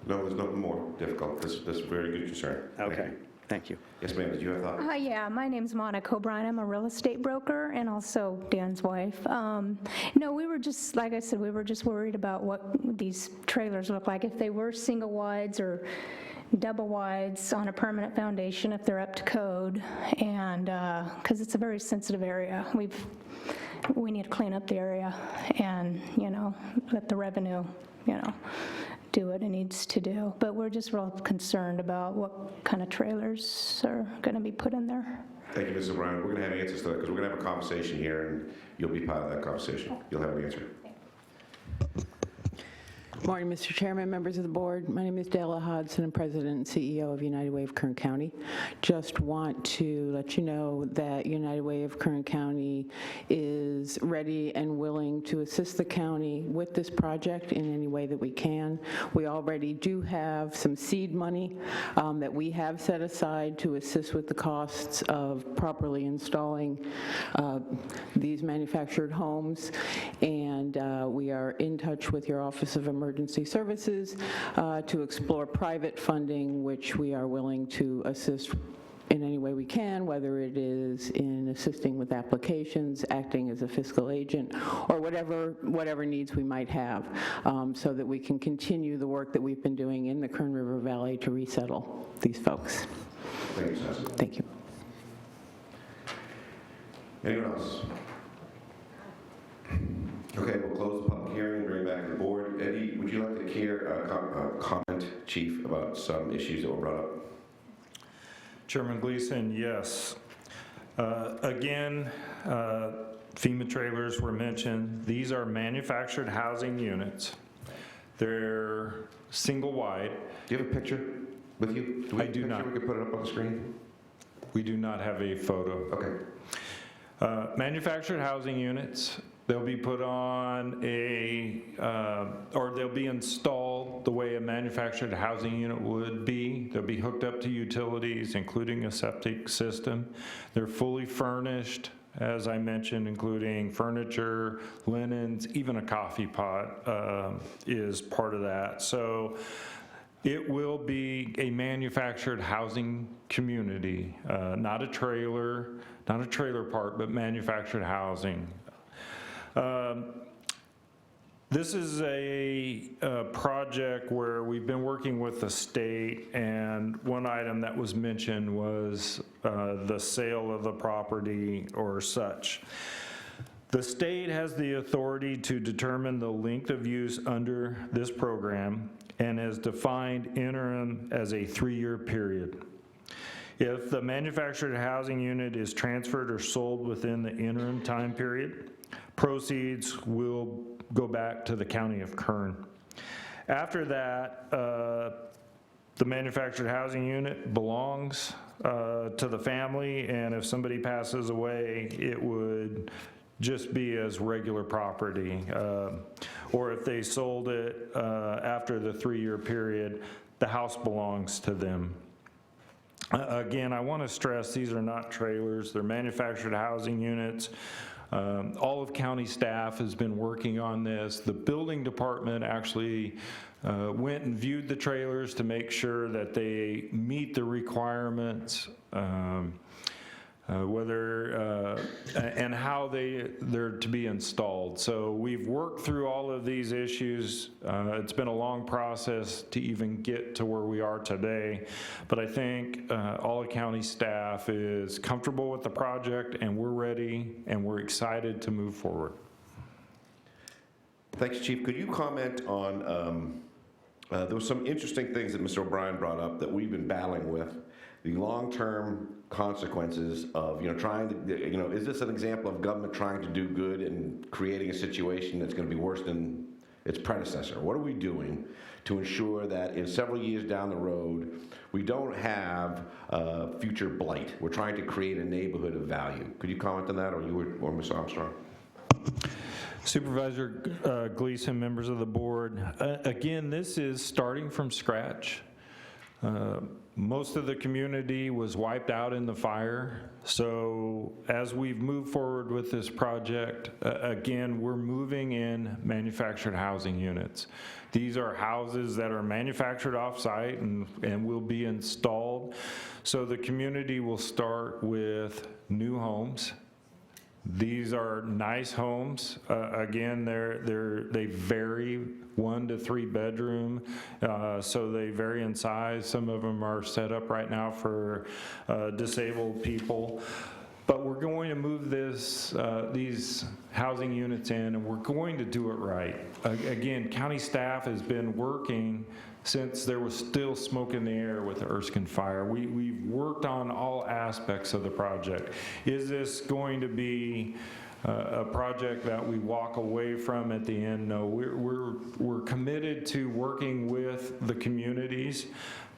there's nothing more difficult. That's a very good concern. Okay. Thank you. Yes, ma'am. Did you have a thought? Yeah, my name's Monica O'Brien. I'm a real estate broker and also Dan's wife. No, we were just, like I said, we were just worried about what these trailers look like, if they were single wides or double wides on a permanent foundation, if they're up to code, and because it's a very sensitive area. We need to clean up the area and, let the revenue, do what it needs to do. But we're just real concerned about what kind of trailers are going to be put in there. Thank you, Mrs. O'Brien. We're going to have answers to that, because we're going to have a conversation here, and you'll be part of that conversation. You'll have an answer. Morning, Mr. Chairman, members of the board. My name is Della Hodson. I'm President and CEO of United Way of Kern County. Just want to let you know that United Way of Kern County is ready and willing to assist the county with this project in any way that we can. We already do have some seed money that we have set aside to assist with the costs of properly installing these manufactured homes, and we are in touch with your Office of Emergency Services to explore private funding, which we are willing to assist in any way we can, whether it is in assisting with applications, acting as a fiscal agent, or whatever needs we might have, so that we can continue the work that we've been doing in the Kern River Valley to resettle these folks. Thank you, Sassy. Thank you. Anyone else? Okay, we'll close the public hearing and bring it back to the board. Eddie, would you like to comment, Chief, about some issues that were brought up? Chairman Gleason, yes. Again, FEMA trailers were mentioned. These are manufactured housing units. They're single wide. Do you have a picture with you? I do not. We could put it up on the screen? We do not have a photo. Okay. Manufactured housing units. They'll be put on or they'll be installed the way a manufactured housing unit would be. They'll be hooked up to utilities, including a septic system. They're fully furnished, as I mentioned, including furniture, linens, even a coffee pot is part of that. So it will be a manufactured housing community, not a trailer park, but manufactured housing. This is a project where we've been working with the state, and one item that was mentioned was the sale of the property or such. The state has the authority to determine the length of use under this program and has defined interim as a 3-year period. If the manufactured housing unit is transferred or sold within the interim time period, proceeds will go back to the County of Kern. After that, the manufactured housing unit belongs to the family, and if somebody passes away, it would just be as regular property. Or if they sold it after the 3-year period, the house belongs to them. Again, I want to stress these are not trailers, they're manufactured housing units. All of county staff has been working on this. The building department actually went and viewed the trailers to make sure that they meet the requirements, whether and how they're to be installed. So we've worked through all of these issues. It's been a long process to even get to where we are today, but I think all of county staff is comfortable with the project, and we're ready and we're excited to move forward. Thanks, Chief. Could you comment on, there were some interesting things that Mr. O'Brien brought up that we've been battling with, the long-term consequences of, trying to, is this an example of government trying to do good and creating a situation that's going to be worse than its predecessor? What are we doing to ensure that in several years down the road, we don't have future blight? We're trying to create a neighborhood of value. Could you comment on that, or Ms. Armstrong? Supervisor Gleason, members of the board, again, this is starting from scratch. Most of the community was wiped out in the fire, so as we've moved forward with this project, again, we're moving in manufactured housing units. These are houses that are manufactured off-site and will be installed, so the community will start with new homes. These are nice homes. Again, they vary 1 to 3 bedroom, so they vary in size. Some of them are set up right now for disabled people. But we're going to move these housing units in, and we're going to do it right. Again, county staff has been working since there was still smoke in the air with the Erskine fire. We've worked on all aspects of the project. Is this going to be a project that we walk away from at the end? No, we're committed to working with the communities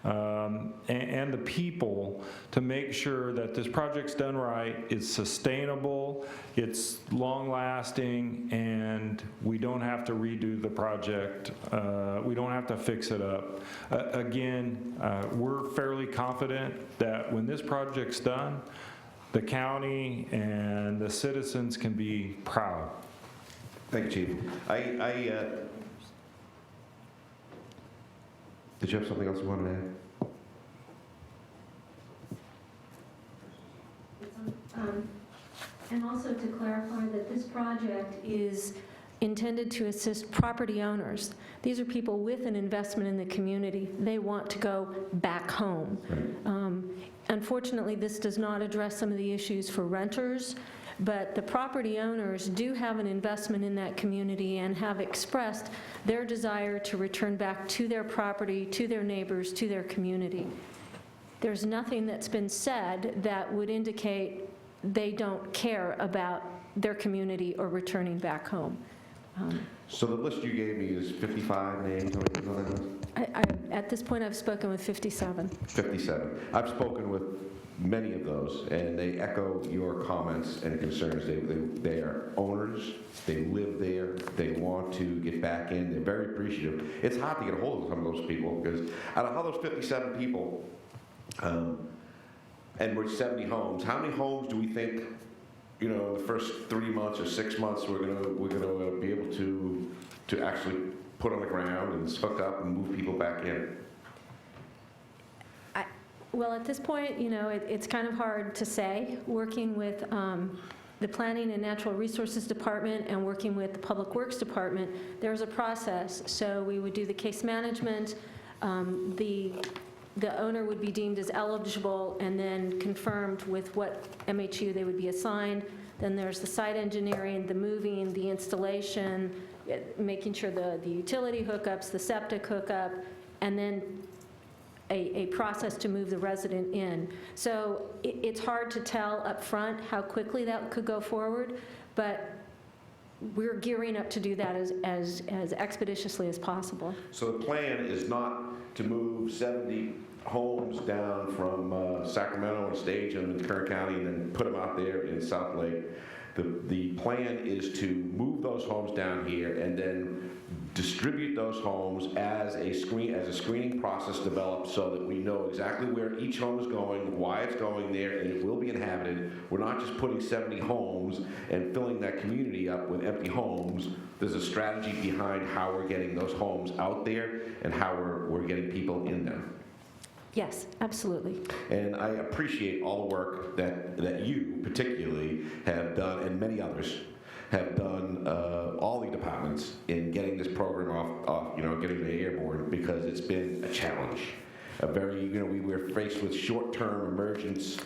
and the people to make sure that this project's done right, it's sustainable, it's long-lasting, and we don't have to redo the project. We don't have to fix it up. Again, we're fairly confident that when this project's done, the county and the citizens can be proud. Thank you, Chief. Did you have something else you wanted to add? And also to clarify that this project is intended to assist property owners. These are people with an investment in the community. They want to go back home. Unfortunately, this does not address some of the issues for renters, but the property owners do have an investment in that community and have expressed their desire to return back to their property, to their neighbors, to their community. There's nothing that's been said that would indicate they don't care about their community or returning back home. So the list you gave me is 55 names? At this point, I've spoken with 57. 57. I've spoken with many of those, and they echo your comments and concerns. They are owners, they live there, they want to get back in, they're very appreciative. It's hard to get a hold of some of those people, because out of all those 57 people, and we're 70 homes, how many homes do we think, in the first 3 months or 6 months we're gonna be able to actually put on the ground and hook up and move people back in? Well, at this point, it's kind of hard to say. Working with the Planning and Natural Resources Department and working with the Public Works Department, there's a process. So we would do the case management, the owner would be deemed as eligible and then confirmed with what MHU they would be assigned. Then there's the site engineering, the moving, the installation, making sure the utility hookups, the septic hookup, and then a process to move the resident in. So it's hard to tell up front how quickly that could go forward, but we're gearing up to do that as expeditiously as possible. So the plan is not to move 70 homes down from Sacramento and stage them in Kern County and then put them out there in South Lake. The plan is to move those homes down here and then distribute those homes as a screening process develops so that we know exactly where each home is going, why it's going there, and it will be inhabited. We're not just putting 70 homes and filling that community up with empty homes. There's a strategy behind how we're getting those homes out there and how we're getting people in them. Yes, absolutely. And I appreciate all the work that you particularly have done, and many others have done, all the departments in getting this program off getting the airborne, because it's been a challenge. We were faced with short-term emergent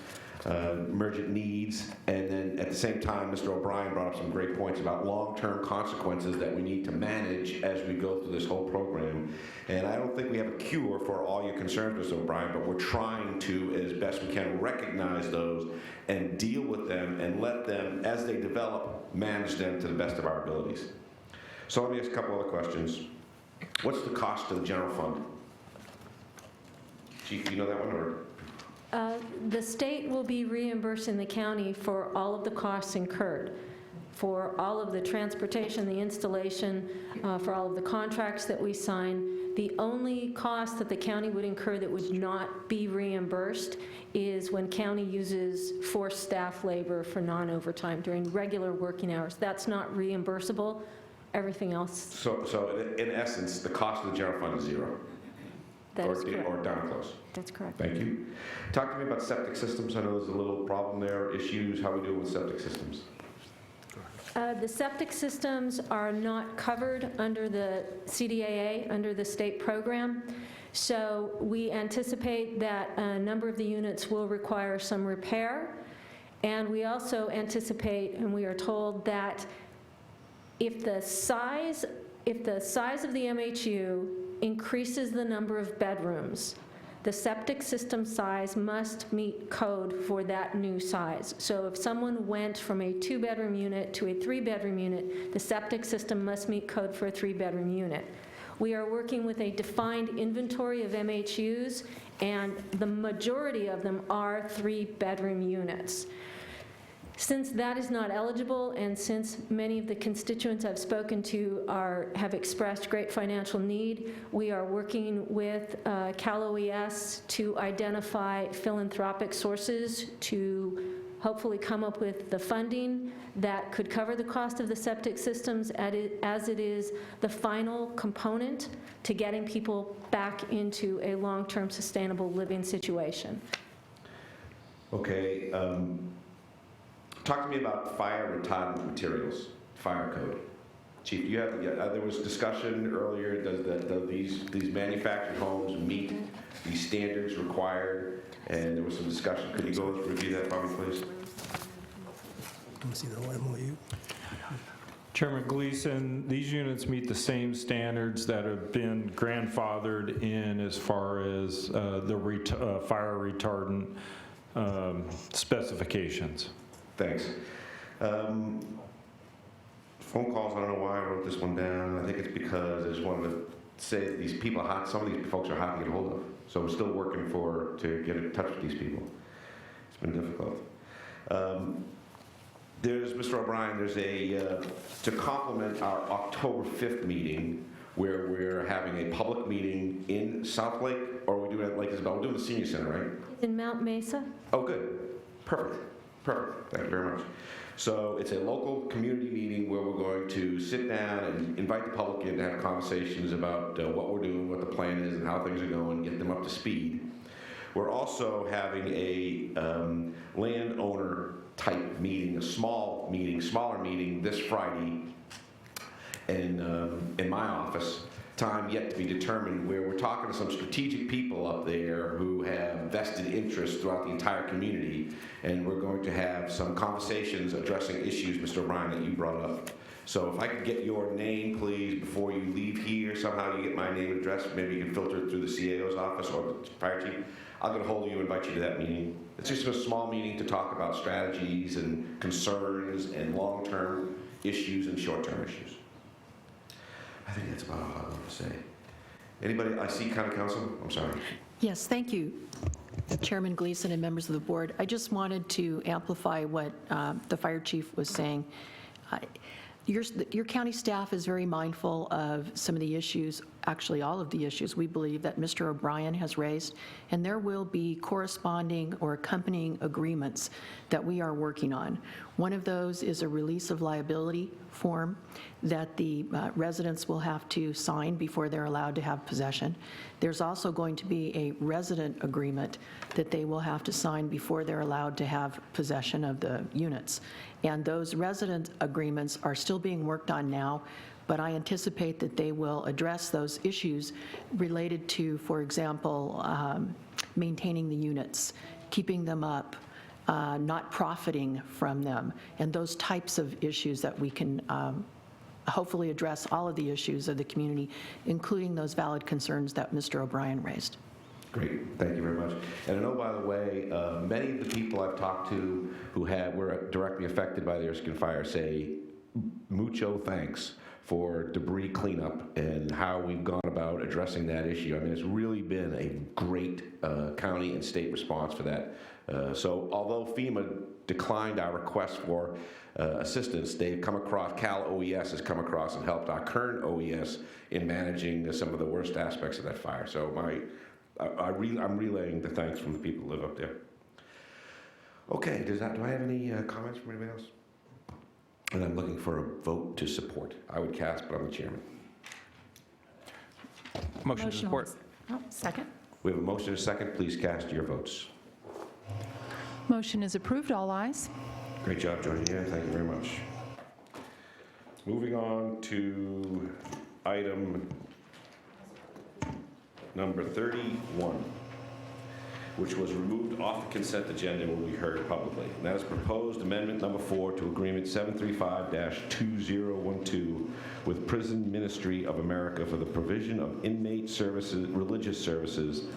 needs, and then at the same time, Mr. O'Brien brought up some great points about long-term consequences that we need to manage as we go through this whole program. And I don't think we have a cure for all your concerns, Mr. O'Brien, but we're trying to, as best we can, recognize those and deal with them and let them, as they develop, manage them to the best of our abilities. So let me ask a couple other questions. What's the cost to the general fund? Chief, do you know that one, or? The state will be reimbursing the county for all of the costs incurred, for all of the transportation, the installation, for all of the contracts that we sign. The only cost that the county would incur that would not be reimbursed is when county uses forced staff labor for non-overtime during regular working hours. That's not reimbursable. Everything else. So in essence, the cost of the general fund is zero? That is correct. Or down close? That's correct. Thank you. Talk to me about septic systems. I know there's a little problem there, issues, how we deal with septic systems. The septic systems are not covered under the CDAA, under the state program. So we anticipate that a number of the units will require some repair. And we also anticipate, and we are told, that if the size of the MHU increases the number of bedrooms, the septic system size must meet code for that new size. So if someone went from a 2-bedroom unit to a 3-bedroom unit, the septic system must meet code for a 3-bedroom unit. We are working with a defined inventory of MHUs, and the majority of them are 3-bedroom units. Since that is not eligible, and since many of the constituents I've spoken to have expressed great financial need, we are working with Cal OES to identify philanthropic sources to hopefully come up with the funding that could cover the cost of the septic systems, as it is the final component to getting people back into a long-term sustainable living situation. Okay. Talk to me about fire retardant materials, fire code. Chief, you have, there was discussion earlier, does these manufactured homes meet the standards required? And there was some discussion. Could you go review that for me, please? Let me see the MOU. Chairman Gleason, these units meet the same standards that have been grandfathered in as far as the fire retardant specifications. Thanks. Phone calls, I don't know why I wrote this one down. I think it's because I just wanted to say that these people some of these folks are hard to get hold of. So we're still working to get in touch with these people. It's been difficult. There's, Mr. O'Brien, there's to complement our October 5th meeting, where we're having a public meeting in South Lake, or are we doing it at Lake Isabel? We're doing the senior center, right? In Mount Mesa? Oh, good. Perfect. Perfect. Thank you very much. So it's a local community meeting where we're going to sit down and invite the public in to have conversations about what we're doing, what the plan is, and how things are going, get them up to speed. We're also having a landowner type meeting, a smaller meeting this Friday in my office. Time yet to be determined, where we're talking to some strategic people up there who have vested interest throughout the entire community, and we're going to have some conversations addressing issues, Mr. O'Brien, that you brought up. So if I could get your name, please, before you leave here, somehow you get my name and address, maybe you can filter it through the CAO's office or the fire chief. I'll get a hold of you and invite you to that meeting. It's just a small meeting to talk about strategies and concerns and long-term issues and short-term issues. I think that's about all I want to say. Anybody, I see County Council, I'm sorry. Yes, thank you, Chairman Gleason and members of the board. I just wanted to amplify what the fire chief was saying. Your county staff is very mindful of some of the issues, actually all of the issues we believe that Mr. O'Brien has raised, and there will be corresponding or accompanying agreements that we are working on. One of those is a release of liability form that the residents will have to sign before they're allowed to have possession. There's also going to be a resident agreement that they will have to sign before they're allowed to have possession of the units. And those resident agreements are still being worked on now, but I anticipate that they will address those issues related to, for example, maintaining the units, keeping them up, not profiting from them, and those types of issues that we can hopefully address all of the issues of the community, including those valid concerns that Mr. O'Brien raised. Great, thank you very much. And I know, by the way, many of the people I've talked to who were directly affected by the Erskine fire say mucho thanks for debris cleanup and how we've gone about addressing that issue. I mean, it's really been a great county and state response for that. So although FEMA declined our request for assistance, they've come across, Cal OES has come across and helped our Kern OES in managing some of the worst aspects of that fire. So I'm relaying the thanks from the people who live up there. Okay, do I have any comments from anybody else? And I'm looking for a vote to support. I would cast, but I'm the chairman. Motion to support. Second. We have a motion and a second. Please cast your votes. Motion is approved, all ayes. Great job, Georgia. Thank you very much. Moving on to item number 31, which was removed off the consent agenda when we heard publicly. And that is proposed amendment number 4 to Agreement 735-2012 with Prison Ministry of America for the provision of inmate services, religious services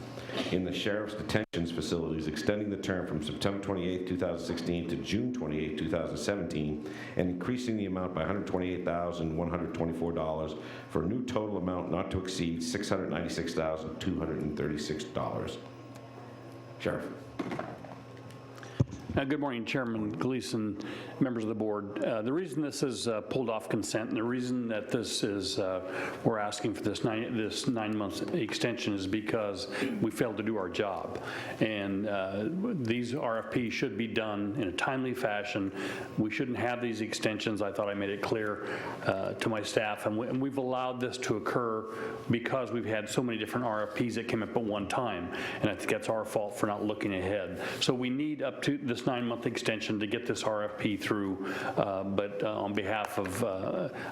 in the Sheriff's detention facilities, extending the term from September 28, 2016 to June 28, 2017, and increasing the amount by $128,124 for a new total amount not to exceed $696,236. Sheriff. Good morning, Chairman Gleason, members of the board. The reason this is pulled off consent, and the reason that this is we're asking for this 9-month extension is because we failed to do our job. And these RFPs should be done in a timely fashion. We shouldn't have these extensions. I thought I made it clear to my staff, and we've allowed this to occur because we've had so many different RFPs that came up at one time, and I think that's our fault for not looking ahead. So we need up to this 9-month extension to get this RFP through, but on behalf of,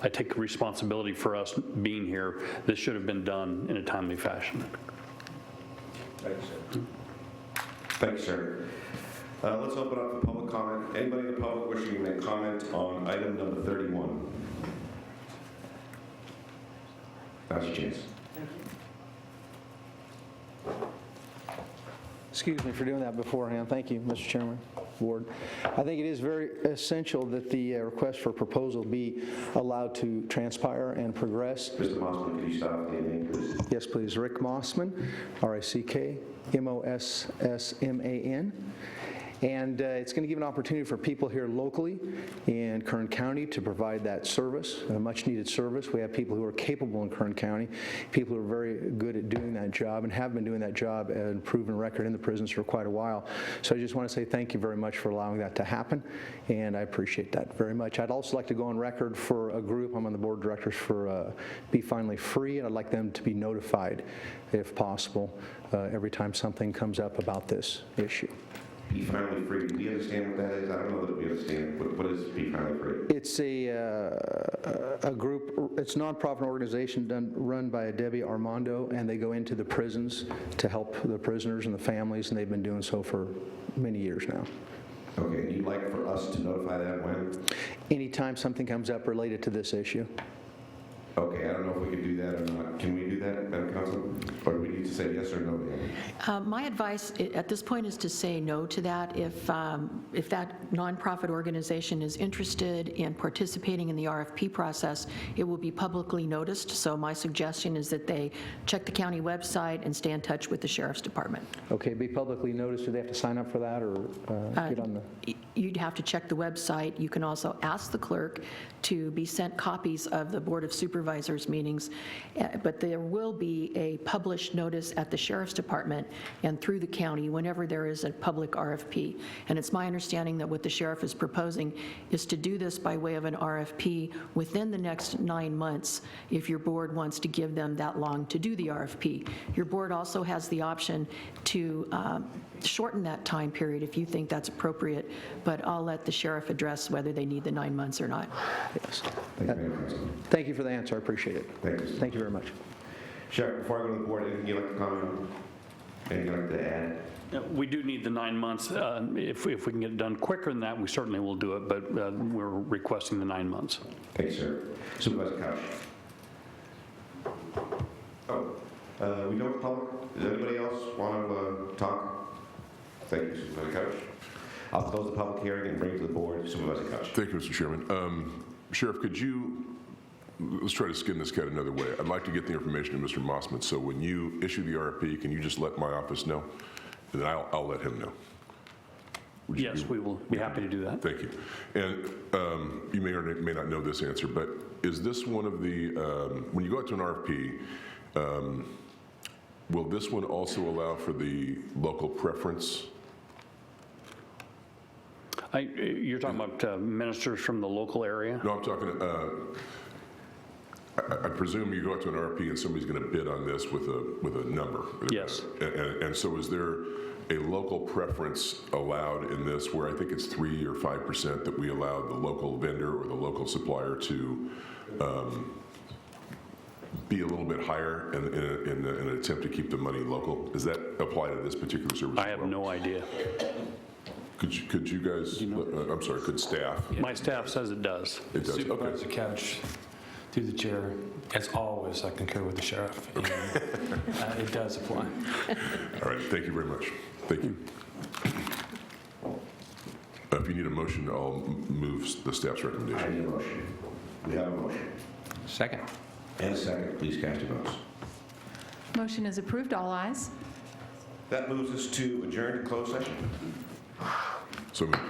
I take responsibility for us being here. This should have been done in a timely fashion. Thank you, sir. Thank you, sir. Let's open up for public comment. Anybody in the public wishing to make comment on item number 31? That's your chance. Thank you. Excuse me for doing that beforehand. Thank you, Mr. Chairman, Board. I think it is very essential that the request for proposal be allowed to transpire and progress. Mr. Mossman, could you stop the name, please? Yes, please. Rick Mossman, R-I-C-K-M-O-S-S-M-A-N. And it's going to give an opportunity for people here locally in Kern County to provide that service, a much-needed service. We have people who are capable in Kern County, people who are very good at doing that job and have been doing that job and proven record in the prisons for quite a while. So I just want to say thank you very much for allowing that to happen, and I appreciate that very much. I'd also like to go on record for a group. I'm on the board of directors for Be Finally Free, and I'd like them to be notified, if possible, every time something comes up about this issue. Be Finally Free. Do you understand what that is? I don't know that we understand. What is Be Finally Free? It's a group, it's a nonprofit organization run by Debbie Armando, and they go into the prisons to help the prisoners and the families, and they've been doing so for many years now. Okay, and you'd like for us to notify that when? Anytime something comes up related to this issue. Okay, I don't know if we can do that or not. Can we do that, Madam Council? Or do we need to say yes or no, Dan. My advice at this point is to say no to that. If that nonprofit organization is interested in participating in the RFP process, it will be publicly noticed. So my suggestion is that they check the county website and stay in touch with the Sheriff's Department. Okay, be publicly noticed. Do they have to sign up for that or get on the? You'd have to check the website. You can also ask the clerk to be sent copies of the Board of Supervisors meetings, but there will be a published notice at the Sheriff's Department and through the county whenever there is a public RFP. And it's my understanding that what the sheriff is proposing is to do this by way of an RFP within the next 9 months if your board wants to give them that long to do the RFP. Your board also has the option to shorten that time period if you think that's appropriate, but I'll let the sheriff address whether they need the 9 months or not. Yes. Thank you for the answer. I appreciate it. Thank you. Thank you very much. Sheriff, before I go to the board, anything you'd like to comment on? Anything you'd like to add? We do need the 9 months. If we can get it done quicker than that, we certainly will do it, but we're requesting the 9 months. Thank you, sir. Supervisor Couch. Oh, we don't public? Does anybody else want to talk? Thank you, Supervisor Couch. I'll close the public hearing and bring it to the board. Supervisor Couch. Thank you, Mr. Chairman. Sheriff, could you, let's try to skin this cat another way. I'd like to get the information to Mr. Mossman, so when you issue the RFP, can you just let my office know? And then I'll let him know. Yes, we will be happy to do that. Thank you. And you may or may not know this answer, but is this one of the, when you go out to an RFP, will this one also allow for the local preference? You're talking about ministers from the local area? No, I'm talking, I presume you go out to an RFP and somebody's going to bid on this with a number. Yes. And so is there a local preference allowed in this where I think it's 3 or 5% that we allow the local vendor or the local supplier to be a little bit higher in an attempt to keep the money local? Does that apply to this particular service? I have no idea. Could you guys, I'm sorry, could staff? My staff says it does. It does, Supervisor Couch, through the chair, as always, I concur with the sheriff. And, it does apply. All right, thank you very much. Thank you. If you need a motion, I'll move the staff's recommendation. I need a motion. We have a motion. Second. And a second. Please cast your votes. Motion is approved. All ayes. That moves us to adjourn to closed session. So moved.